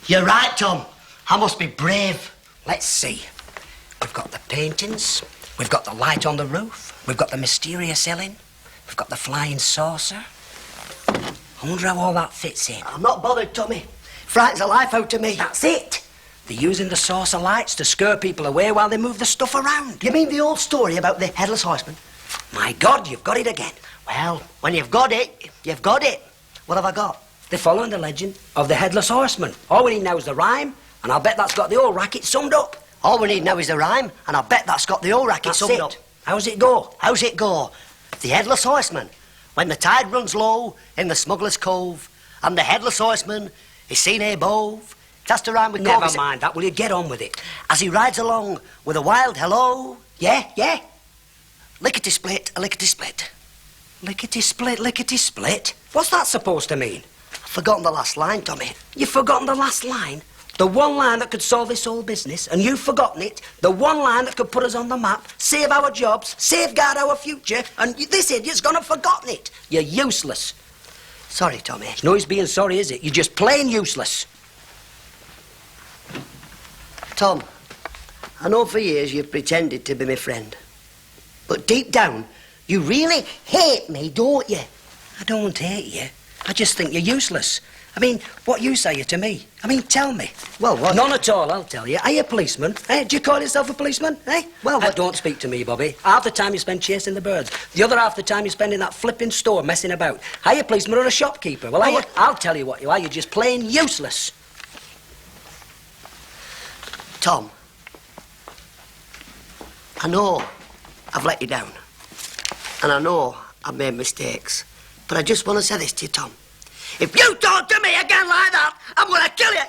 You're right, Tom. I must be brave. Let's see. We've got the paintings. We've got the light on the roof. We've got the mysterious Ellen. We've got the flying saucer. I wonder how all that fits in. I'm not bothered, Tommy. Frightens the life out of me. That's it. They're using the saucer lights to scare people away while they move the stuff around. You mean the old story about the Headless Horseman? My God, you've got it again. Well, when you've got it, you've got it. What have I got? They're following the legend of the Headless Horseman. All we need now is the rhyme, and I'll bet that's got the whole racket summed up. All we need now is the rhyme, and I bet that's got the whole racket That's summed it. up. How's it go? How's it go? The Headless Horseman, when the tide runs low in the Smuggler's Cove, and the Headless Horseman is seen above. It has to rhyme with Never cove. mind that. Will you get on with it? As he rides along with a wild hello. Yeah, yeah. Lickety-split, a lickety-split. Lickety-split, lickety-split. What's that supposed to mean? I've forgotten the last line, Tommy. You've forgotten the last line? The one line that could solve this whole business, and you've forgotten it. The one line that could put us on the map, save our jobs, safeguard our future, and this idiot's gone and forgotten it. You're useless. Sorry, Tommy. It's no use being sorry, is it? You're just plain useless. Tom, I know for years you've pretended to be my friend. But deep down, you really hate me, don't you? I don't hate you. I just think you're useless. I mean, what use are you to me? I mean, tell me. Well, what? None at all, I'll tell you. Are you a policeman? Eh? Do you call yourself a policeman? Eh? Well, what? Don't speak to me, Bobby. Half the time you spend chasing the birds. The other half the time you spend in that flipping store messing about. Are you a policeman or a shopkeeper? Well, I'll tell you what you are. You're just plain useless. Tom, I know I've let you down. And I know I've made mistakes. But I just want to say this to you, Tom. If you talk to me again like that, I'm going to kill you.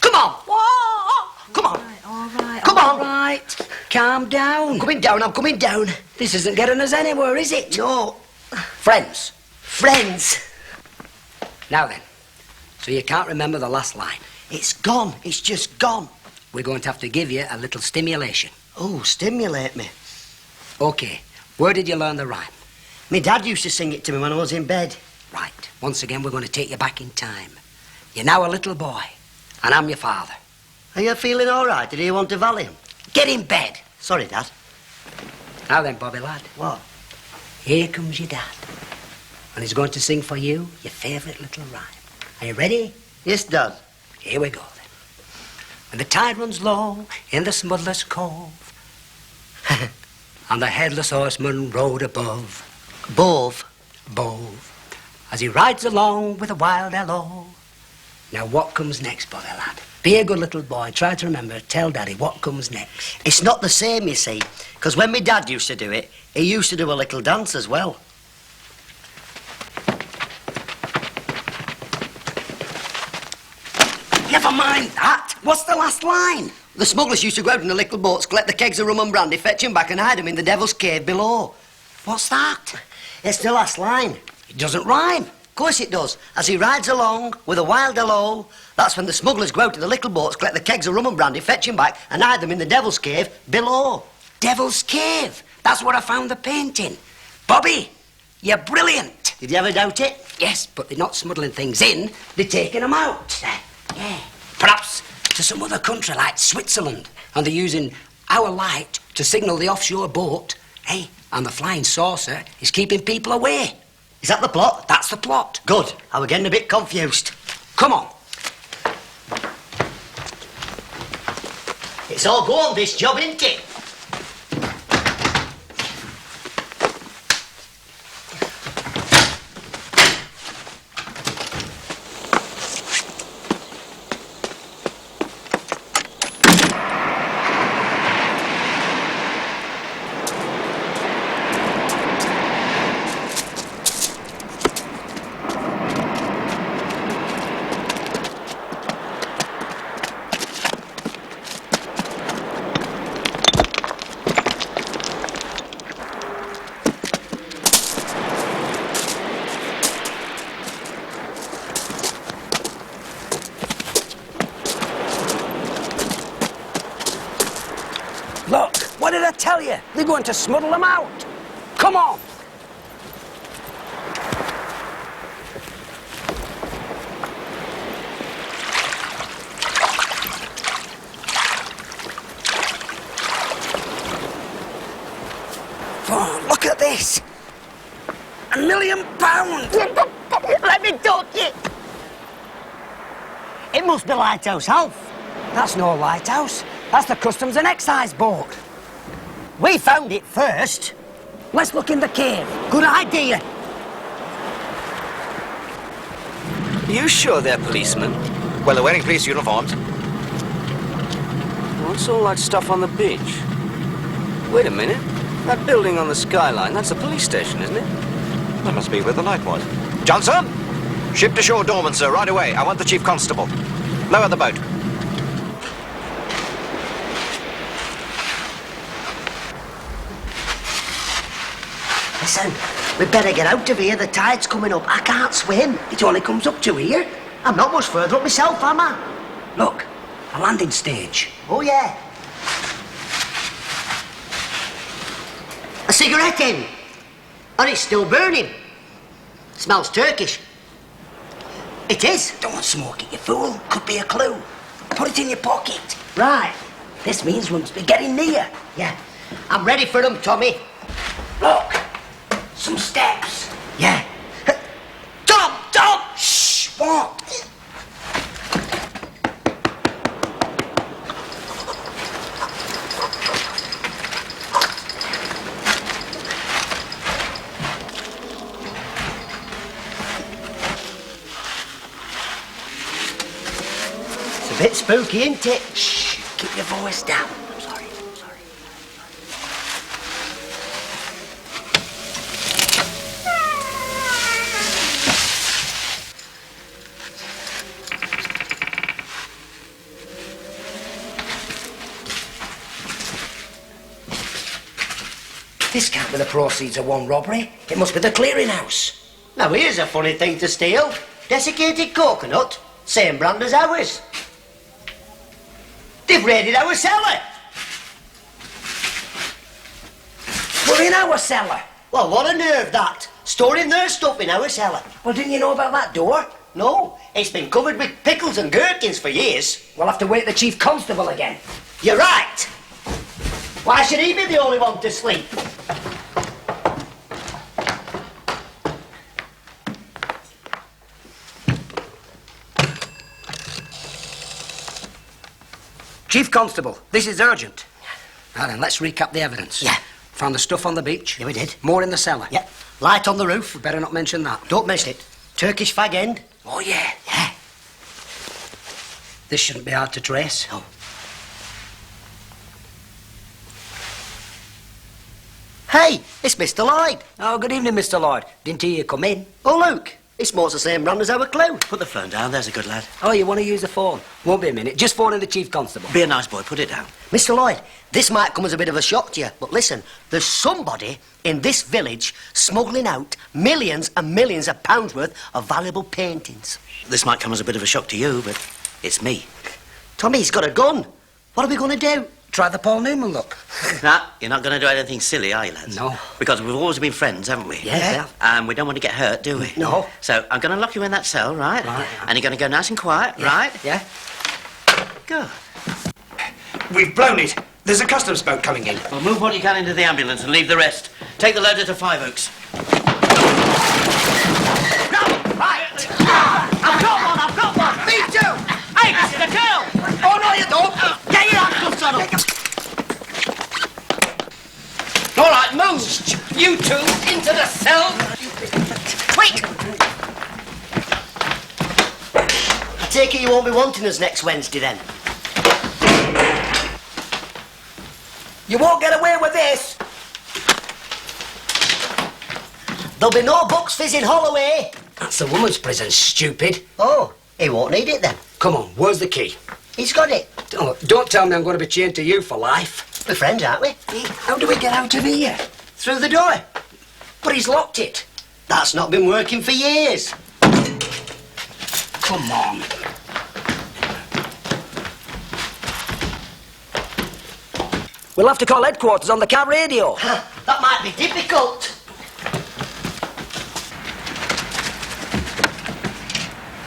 Come on. Whoa! Come on. All right, Come all on. right. Calm down. I'm coming down, I'm coming down. This isn't getting us anywhere, is it? No. Friends. Friends. Now then, so you can't remember the last line. It's gone. It's just gone. We're going to have to give you a little stimulation. Oh, stimulate me. OK. Where did you learn the rhyme? My dad used to sing it to me when I was in bed. Right. Once again, we're going to take you back in time. You're now a little boy, and I'm your father. Are you feeling all right? Did you want a Valium? Get in bed. Sorry, Dad. Now then, Bobby lad. What? Here comes your dad. And he's going to sing for you your favourite little rhyme. Are you ready? Yes, Dad. Here we go then. When the tide runs low in the Smuggler's Cove, and the Headless Horseman rode above. Above? Above. As he rides along with a wild hello. Now what comes next, Bobby lad? Be a good little boy and try to remember, tell Daddy what comes next. It's not the same, you see, because when my dad used to do it, he used to do a little dance as well. Never mind that. What's the last line? The smugglers used to go out in the little boats, collect the kegs of rum and brandy, fetch 'em back and hide 'em in the Devil's Cave below. What's that? It's the last line. It doesn't rhyme. Of course it does. As he rides along with a wild hello, that's when the smugglers go out to the little boats, collect the kegs of rum and brandy, fetch 'em back and hide them in the Devil's Cave below. Devil's Cave. That's where I found the painting. Bobby, you're brilliant. Did you ever doubt it? Yes, but they're not smuggling things in, they're taking them out. Yeah. Perhaps to some other country like Switzerland. And they're using our light to signal the offshore boat. Hey, and the flying saucer is keeping people away. Is that the plot? That's the plot. Good. I was getting a bit confused. Come on. It's all go on this job, isn't it? Look, what did I tell you? They're going to smuggle them out. Come on. Oh, look at this. £1 million. Let me talk it. It must be Lighthouse Half. That's no lighthouse. That's the Customs and Excise boat. We found it first. Let's look in the cave. Good idea. Are you sure they're policemen? Well, they're wearing police uniforms. What's all that stuff on the beach? Wait a minute. That building on the skyline, that's a police station, isn't it? That must be where the light was. Johnson! Ship to shore Dorman, sir, right away. I want the chief constable. Lower the boat. Listen, we better get out of here. The tide's coming up. I can't swim. It only comes up to here. I'm not much further up myself, am I? Look, a landing stage. Oh, yeah. A cigarette end. And it's still burning. Smells Turkish. It is. Don't smoke it, you fool. Could be a clue. Put it in your pocket. Right. This means we must be getting near. Yeah. I'm ready for them, Tommy. Look, some steps. Yeah. Tom! Shh! What? It's a bit spooky, isn't it? Shh! Keep your voice down. I'm sorry. This can't be the proceeds of one robbery. It must be the clearinghouse. Now, here's a funny thing to steal. Desiccated coconut, same brand as ours. They've raided our cellar. We're in our cellar. Well, what a nerve, that. Storing their stuff in our cellar. Well, didn't you know about that door? No, it's been covered with pickles and gherkins for years. We'll have to wake the chief constable again. You're right. Why should he be the only one to sleep? Chief Constable, this is urgent. Now then, let's recap the evidence. Yeah. Found the stuff on the beach. Yeah, we did. More in the cellar. Yeah. Light on the roof. We better not mention that. Don't mention it. Turkish fag end. Oh, yeah. Yeah. This shouldn't be hard to trace. No. Hey, it's Mr. Lloyd. Oh, good evening, Mr. Lloyd. Didn't hear you come in. Oh, look. It's more the same brand as our clue. Put the phone down, there's a good lad. Oh, you want to use the phone? Won't be a minute. Just phone in the chief constable. Be a nice boy, put it down. Mr. Lloyd, this might come as a bit of a shock to you, but listen, there's somebody in this village smuggling out millions and millions of pounds worth of valuable paintings. This might come as a bit of a shock to you, but it's me. Tommy, he's got a gun. What are we going to do? Try the Paul Newman look. Nah, you're not going to do anything silly, are you, lads? No. Because we've always been friends, haven't we? Yeah. And we don't want to get hurt, do we? No. So I'm going to lock you in that cell, right? Right. And you're going to go nice and quiet, Yeah. right? Yeah. Good. We've blown it. There's a customs boat coming in. Well, move what you can into the ambulance and leave the rest. Take the loader to Five Oaks. Right. I've got one. Me too. Hey, this is a girl. Oh, no, you don't. Get your handcuffs on her. All right, move. You two into the cell. Wait. I take it you won't be wanting us next Wednesday, then? You won't get away with this. There'll be no Bucks Fizz in Holloway. That's the woman's prison, stupid. Oh, he won't need it, then. Come on, where's the key? He's got it. Oh, don't tell me I'm going to be chained to you for life. We're friends, aren't we? How do we get out of here? Through the door. But he's locked it. That's not been working for years. Come on. We'll have to call headquarters on the car radio. That might be difficult.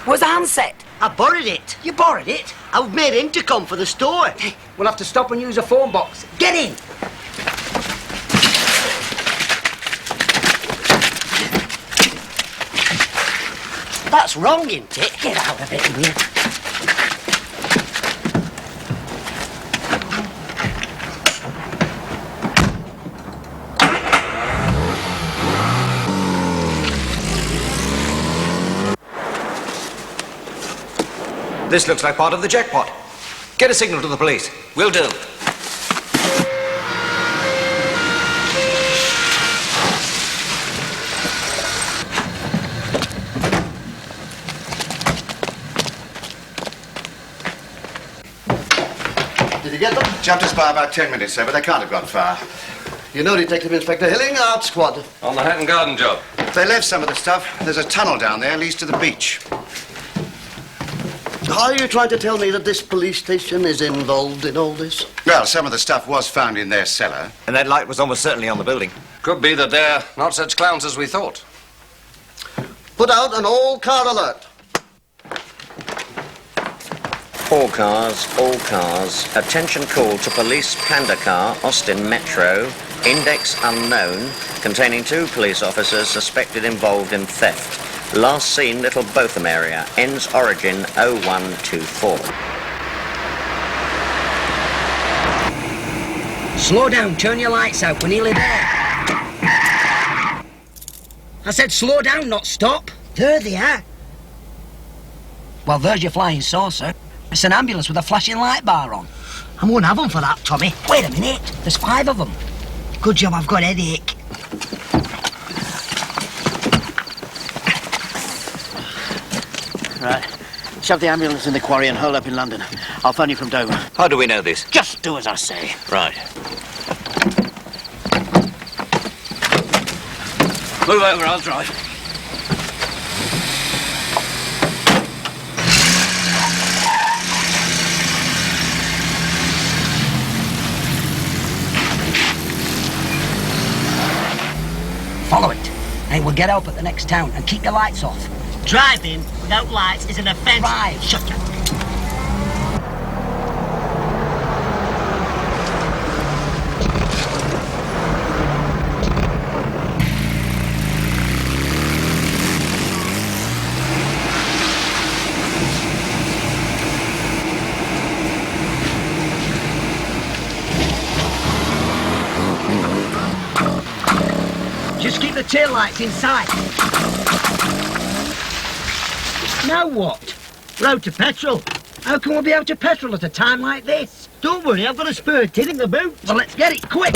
Where's the handset? I borrowed it. You borrowed it? I've made intercom for the store. We'll have to stop and use a phone box. Get in! That's wrong, isn't it? Get out of it, will you? This looks like part of the jackpot. Get a signal to the police. Will do. Did you get them? Jumped us by about 10 minutes, sir, but they can't have gone far. You know Detective Inspector Hilling, Art Squad. On the Hatton Garden job. They left some of the stuff. There's a tunnel down there, leads to the beach. Are you trying to tell me that this police station is involved in all this? Well, some of the stuff was found in their cellar. And that light was almost certainly on the building. Could be that they're not such clowns as we thought. Put out an all-car alert. All cars. Attention call to police panda car, Austin Metro. Index unknown, containing 2 police officers suspected involved in theft. Last seen Little Botham area. Ends origin 0124. Slow down, turn your lights out, we're nearly there. I said slow down, not stop. There they are. Well, there's your flying saucer. It's an ambulance with a flashing light bar on. I won't have them for that, Tommy. Wait a minute, there's 5 of them. Good job I've got a headache. Right. Shove the ambulance in the quarry and hurl up in London. I'll phone you from Dover. How do we know this? Just do as I say. Right. Move over, I'll drive. Follow it. And we'll get up at the next town and keep the lights off. Driving without lights is an offence. Right. Shut up. Just keep the tail lights inside. Now what? We're out of petrol. How can we be out of petrol at a time like this? Don't worry, I've got a spare tin in the boot. Well, let's get it quick.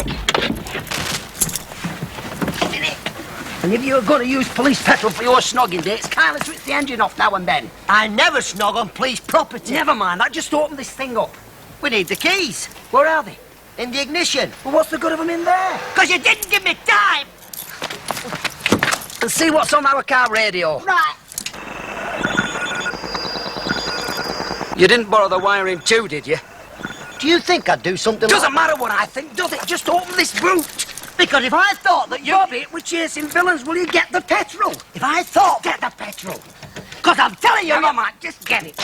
And if you're going to use police petrol for your snogging dates, kindly switch the engine off now and then. I never snog on police property. Never mind, that just opened this thing up. We need the keys. Where are they? In the ignition. Well, what's the good of them in there? Because you didn't give me time. And see what's on our car radio. Right. You didn't borrow the wiring too, did you? Do you think I'd do something Doesn't like... matter what I think, does it? Just open this boot. Because if I thought that you... Bobby, we're chasing villains. Will you get the petrol? If I thought... Get the petrol. Because I'm telling you... Never mind, just get it.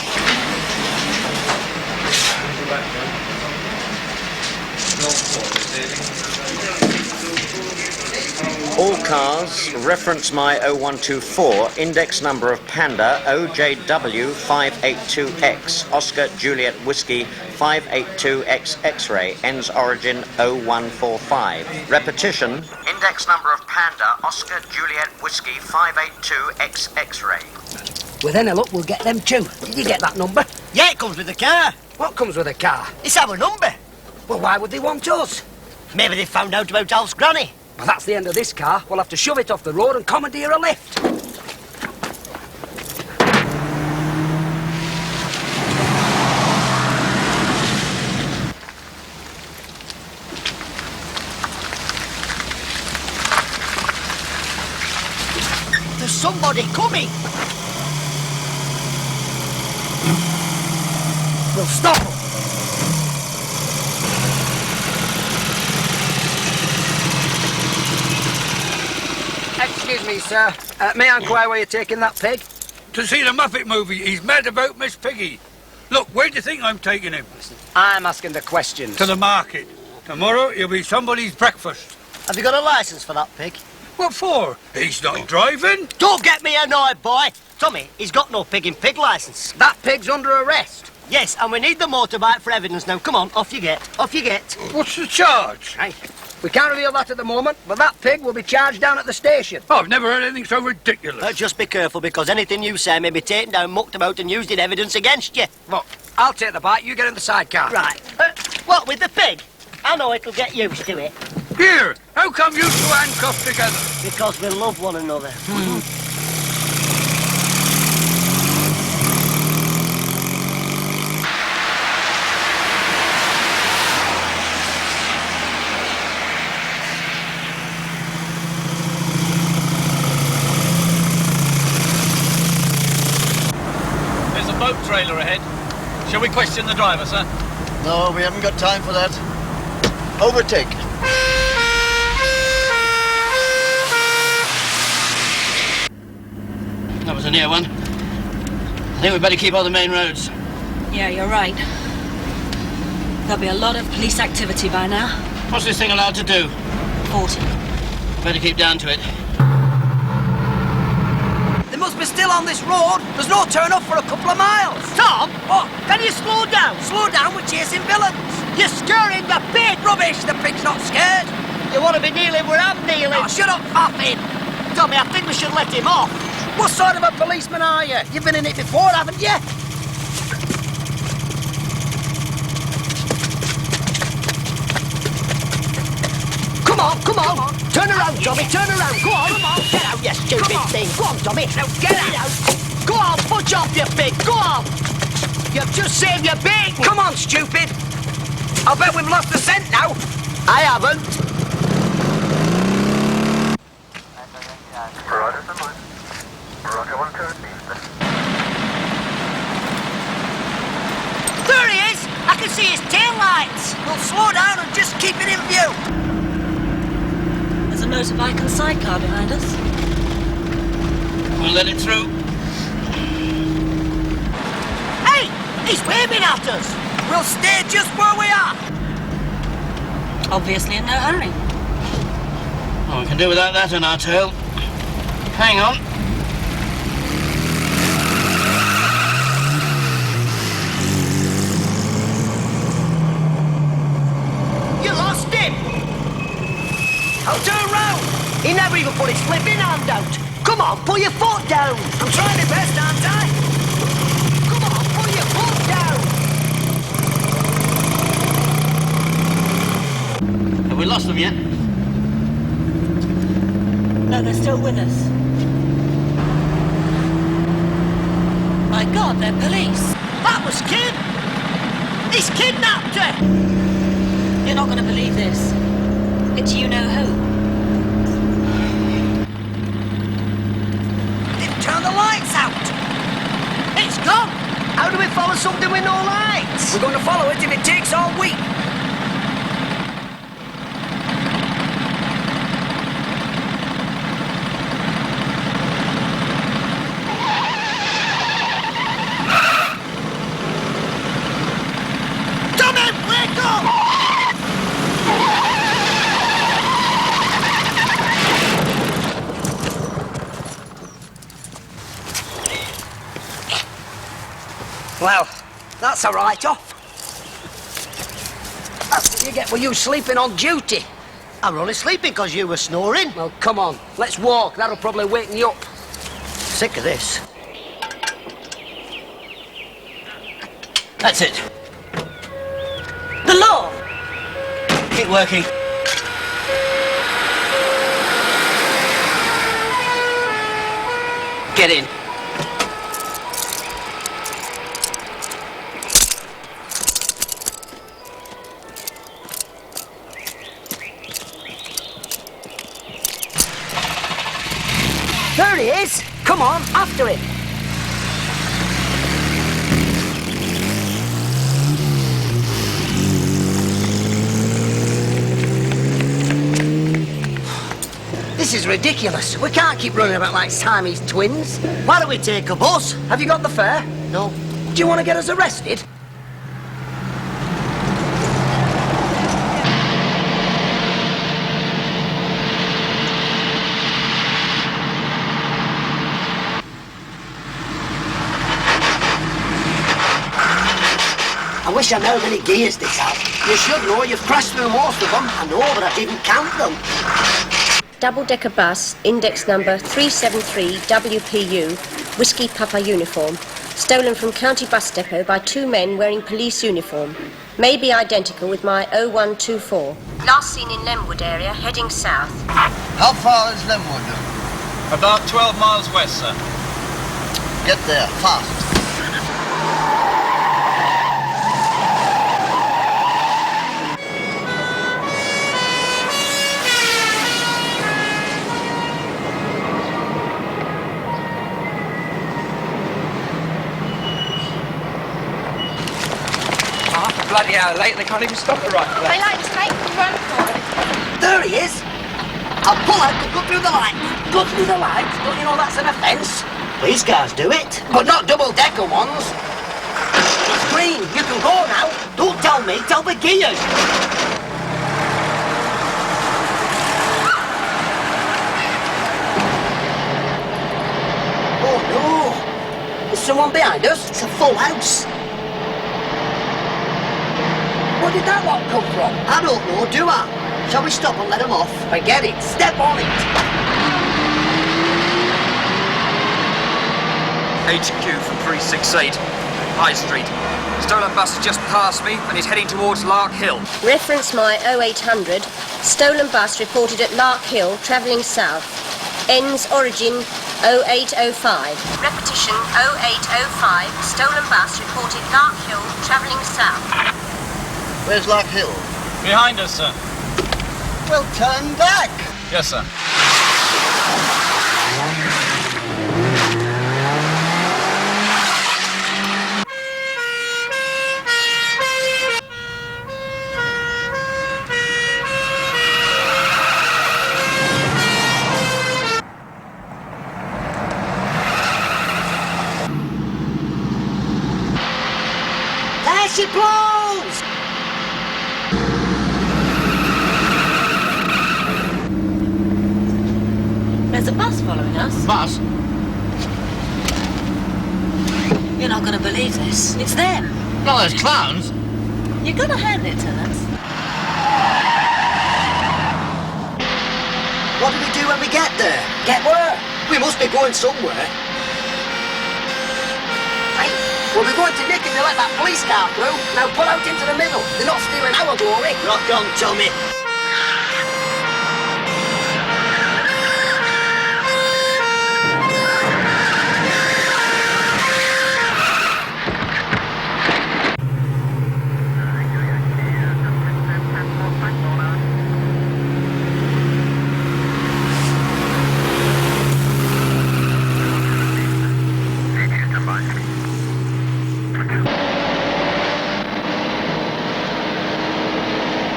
All cars, reference my 0124, index number of Panda OJW582X, Oscar Juliet Whiskey 582X X-ray, ends origin 0145. Repetition, index number of Panda, Oscar Juliet Whiskey 582X X-ray. With any luck, we'll get them too. Did you get that number? Yeah, it comes with the car. What comes with a car? It's our number. Well, why would they want us? Maybe they found out about Alf's granny. Well, that's the end of this car. We'll have to shove it off the road and commandeer a lift. There's somebody coming. We'll stop them. Excuse me, sir. May I inquire where you're taking that pig? To see the Muppet movie. He's mad about Miss Piggy. Look, where do you think I'm taking him? I'm asking the questions. To the market. Tomorrow he'll be somebody's breakfast. Have you got a licence for that pig? What for? He's not driving. Don't get me annoyed, boy. Tommy, he's got no pig in pig licence. That pig's under arrest. Yes, and we need the motorbike for evidence now. Come on, off you get. Off you get. What's the charge? Hey, We can't reveal that at the moment, but that pig will be charged down at the station. I've never heard anything so ridiculous. Just be careful, because anything you say may be taken down, mucked about, and used in evidence against you. Look, I'll take the bite, you get in the sidecar. Right. What, with the pig? I know it'll get used to it. Here, how come you two handcuffed together? Because we love one another. There's a boat trailer ahead. Shall we question the driver, sir? No, we haven't got time for that. Overtake. That was a near one. I think we'd better keep on the main roads. Yeah, you're right. There'll be a lot of police activity by now. What's this thing allowed to do? 40. Better keep down to it. They must be still on this road. There's no turn up for a couple of miles. Tom! What? Can you slow down? Slow down, we're chasing villains. You're scaring the pig! Rubbish, the pig's not scared. You want to be kneeling where I'm kneeling? Oh, shut up, faffing. Tommy, I think we should let him off. What sort of a policeman are you? You've been in it before, haven't you? Come on, come on. Turn around, Tommy, turn around. Go on. Come on. Get out, you stupid thing. Go on, Tommy. Now, get out. Go on, punch off, you pig. Go on. You've just saved your bacon. Come on, stupid. I'll bet we've lost the scent now. I haven't. There he is. I can see his tail lights. We'll slow down and just keep it in view. There's a motorbike and sidecar behind us. We'll let it through. Hey, he's waving at us. We'll stay just where we are. Obviously in no hurry. Oh, we can do without that on our tail. Hang on. You lost him. I'll turn round. He never even put his flipping hand out. Come on, put your foot down. I'm trying my best, aren't I? Come on, put your foot down. Have we lost them yet? No, they're still with us. My God, they're police. That was Kid. He's kidnapped her. You're not going to believe this. It's you-know-who. They've turned the lights out. It's gone. How do we follow something with no lights? We're going to follow it if it takes all week. Tommy, wake up! Well, that's a write-off. That's what you get for you sleeping on duty. I were only sleeping because you were snoring. Well, come on. Let's walk. That'll probably wake me up. Sick of this. That's it. The law! Keep working. Get in. There he is. Come on, after him. This is ridiculous. We can't keep running about like Siamese twins. Why don't we take a bus? Have you got the fare? No. Do you want to get us arrested? I wish I knew how many gears this had. You should know you've crashed through most of them. I know, but I didn't count them. Double-decker bus, index number 373 WPU, Whiskey Papa uniform, stolen from County Bus Depot by two men wearing police uniform. May be identical with my 0124. Last seen in Lemwood area, heading south. How far is Lemwood? About 12 miles west, sir. Get there, fast. Bloody hell, late. They can't even stop the right They like to make them run for it. There he is. I'll pull out and go through the light. Go through the light? Don't you know that's an offence? Police cars do it, but not double-decker ones. It's green. You can go now. Don't tell me. Tell the gears. Oh, no. There's someone behind us. It's a full house. Where did that lot come from? I don't know, do I? Shall we stop and let them off? Forget it. Step on it. HQ from 368, High Street. Stolen bus has just passed me and is heading towards Lark Hill. Reference my 0800. Stolen bus reported at Lark Hill, travelling south. Ends origin 0805. Repetition 0805. Stolen bus reported Lark Hill, travelling south. Where's Lark Hill? Behind us, sir. Well, turn back. Yes, sir. There she blows! There's a bus following us. Bus? You're not going to believe this. It's them. Not those clowns. You're going to hand it to us. What do we do when we get there? Get where? We must be going somewhere. Right? Well, we're going to Nick and they let that police car through. Now pull out into the middle. They're not stealing our glory. Rock on, Tommy.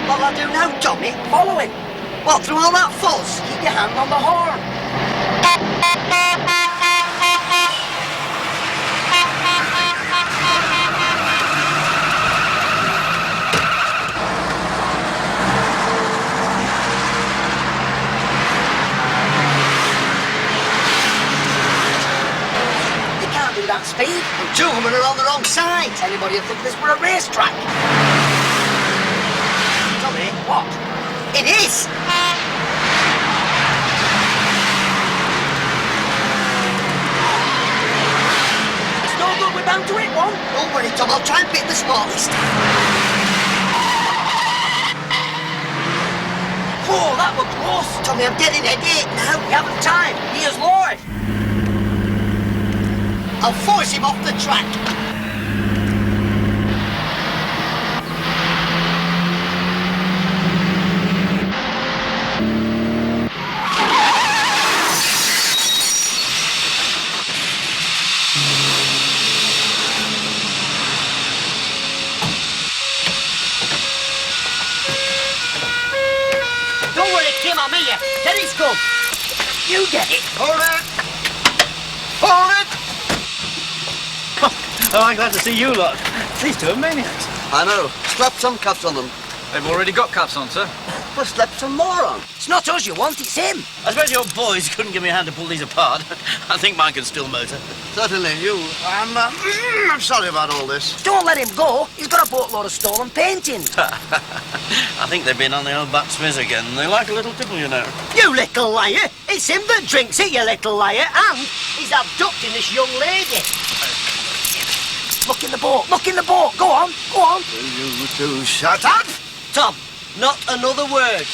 What'll I do now, Tommy? Follow him. What, through all that fuss? Keep your hand on the horn. They can't do that speed. And two of them are on the wrong side. Anybody would think this were a racetrack. Tommy, what? It is! It's no good, we're bound to hit one. Don't worry, Tom, I'll try and pick the smallest. Oh, that was close. Tommy, I'm getting a headache now. We haven't time. He is Lord. I'll force him off the track. Don't worry, Kim, I'm here. Get his gun. You get it. Hold it. Hold it. Oh, I'm glad to see you lot. These two are maniacs. I know. Strap some cuffs on them. They've already got cuffs on, sir. overslept some moron. It's not us you want, it's him. I suppose your boys couldn't give me a hand to pull these apart. I think mine can still motor. Certainly, you. I'm sorry about all this. Don't let him go. He's got a boatload of stolen painting. I think they've been on the old Bucks Fizz again. They like a little tipple, you know. You little liar! It's him that drinks it, you little liar, and he's abducting this young lady. Look in the boat, look in the boat. Go on, go on. Will you two shut up? Tom, not another word.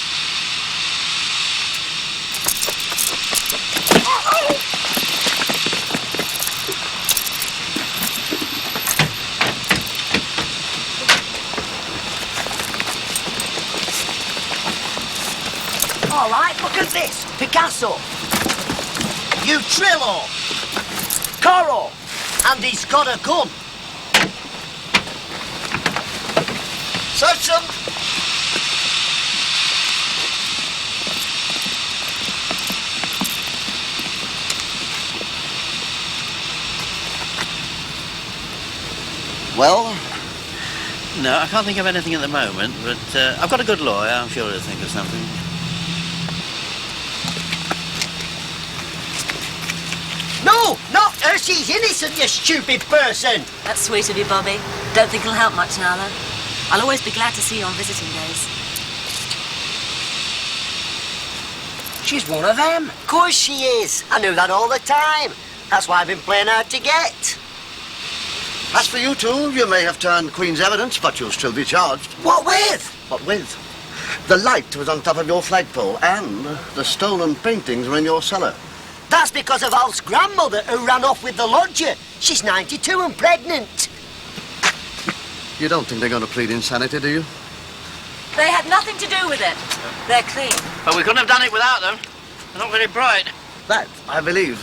All right, look at this. Picasso. You Trillo. Corot. And he's got a gun. Search them. Well? No, I can't think of anything at the moment, but I've got a good lawyer. I'm sure he'll think of something. No, not her. She's innocent, you stupid person. That's sweet of you, Bobby. Don't think it'll help much now, though. I'll always be glad to see you on visiting days. She's one of them. Of course she is. I knew that all the time. That's why I've been playing hard to get. As for you two, you may have turned Queen's evidence, but you'll still be charged. What with? What with? The light was on top of your flagpole, and the stolen paintings were in your cellar. That's because of Alf's grandmother who ran off with the lodger. She's 92 and pregnant. You don't think they're going to plead insanity, do you? They had nothing to do with it. They're clean. But we couldn't have done it without them. They're not very bright. That, I believe.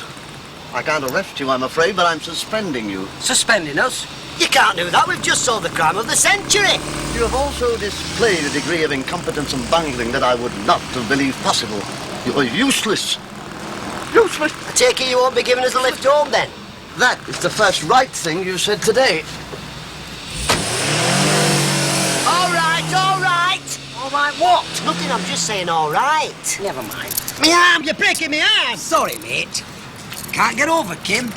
I can't arrest you, I'm afraid, but I'm suspending you. Suspending us? You can't do that. We've just solved the crime of the century. You have also displayed a degree of incompetence and bungling that I would not have believed possible. You are useless. Useless. I take it you won't be giving us a lift home, then? That is the first right thing you said today. All right, all right. All right, what? Nothing, I'm just saying all right. Never mind. Me arm, you're breaking me arm. Sorry, mate. Can't get over Kim.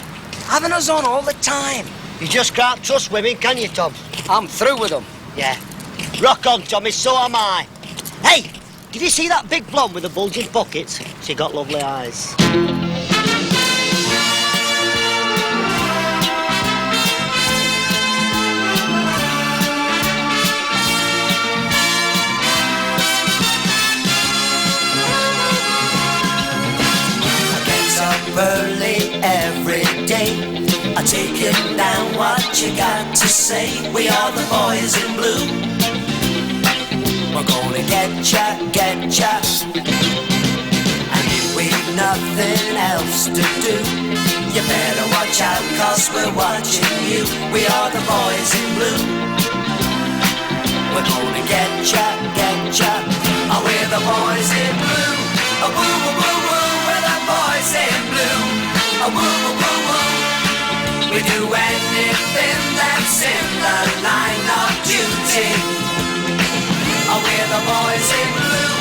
Having us on all the time. You just can't trust women, can you, Tom? I'm through with them. Yeah. Rock on, Tommy, so am I. Hey, did you see that big blonde with the bulging pockets? She got lovely eyes. Early every day, I take it down what you got to say. We are the boys in blue. We're gonna get ya, and if we've nothing else to do, you better watch out, 'cause we're watching you. We are the boys in blue. We're gonna get ya, oh, we're the boys in blue. Oh, woo, woo, woo, woo, we're the boys in blue. Oh, woo, woo, woo, woo. We do anything that's in the line of duty. Oh, we're the boys in blue.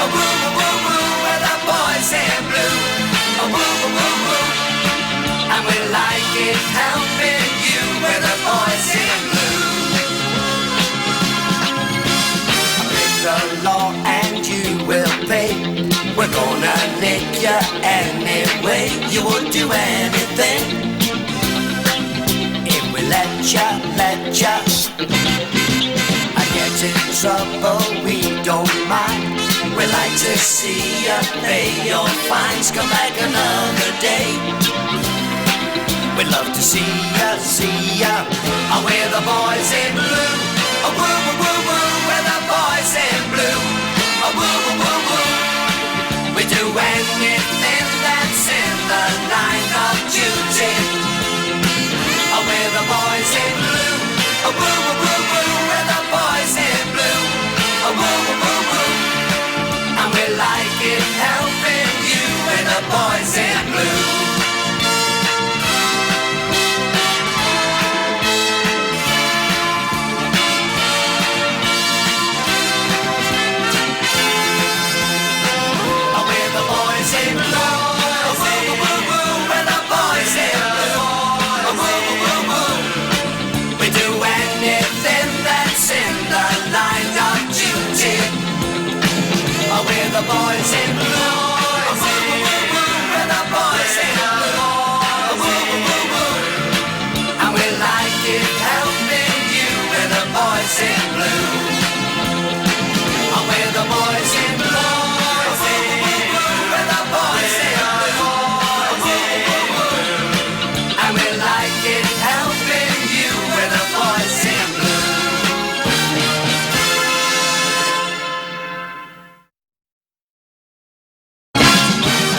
Oh, woo, woo, woo, woo, we're the boys in blue. Oh, woo, woo, woo, woo. And we like it helping you. We're the boys in blue. Break the law and you will pay. We're gonna nick you anyway. You would do anything if we let ya. I get in trouble, we don't mind. We like to see ya pay your fines. Come back another day. We'd love to see ya. Oh, we're the boys in blue. Oh, woo, woo, woo, woo, we're the boys in blue. Oh, woo, woo, woo, woo. We do anything that's in the line of duty. Oh, we're the boys in blue. Oh, woo, woo, woo, woo, we're the boys in blue. Oh, woo, woo, woo, woo. And we like it helping you. We're the boys in blue. dancing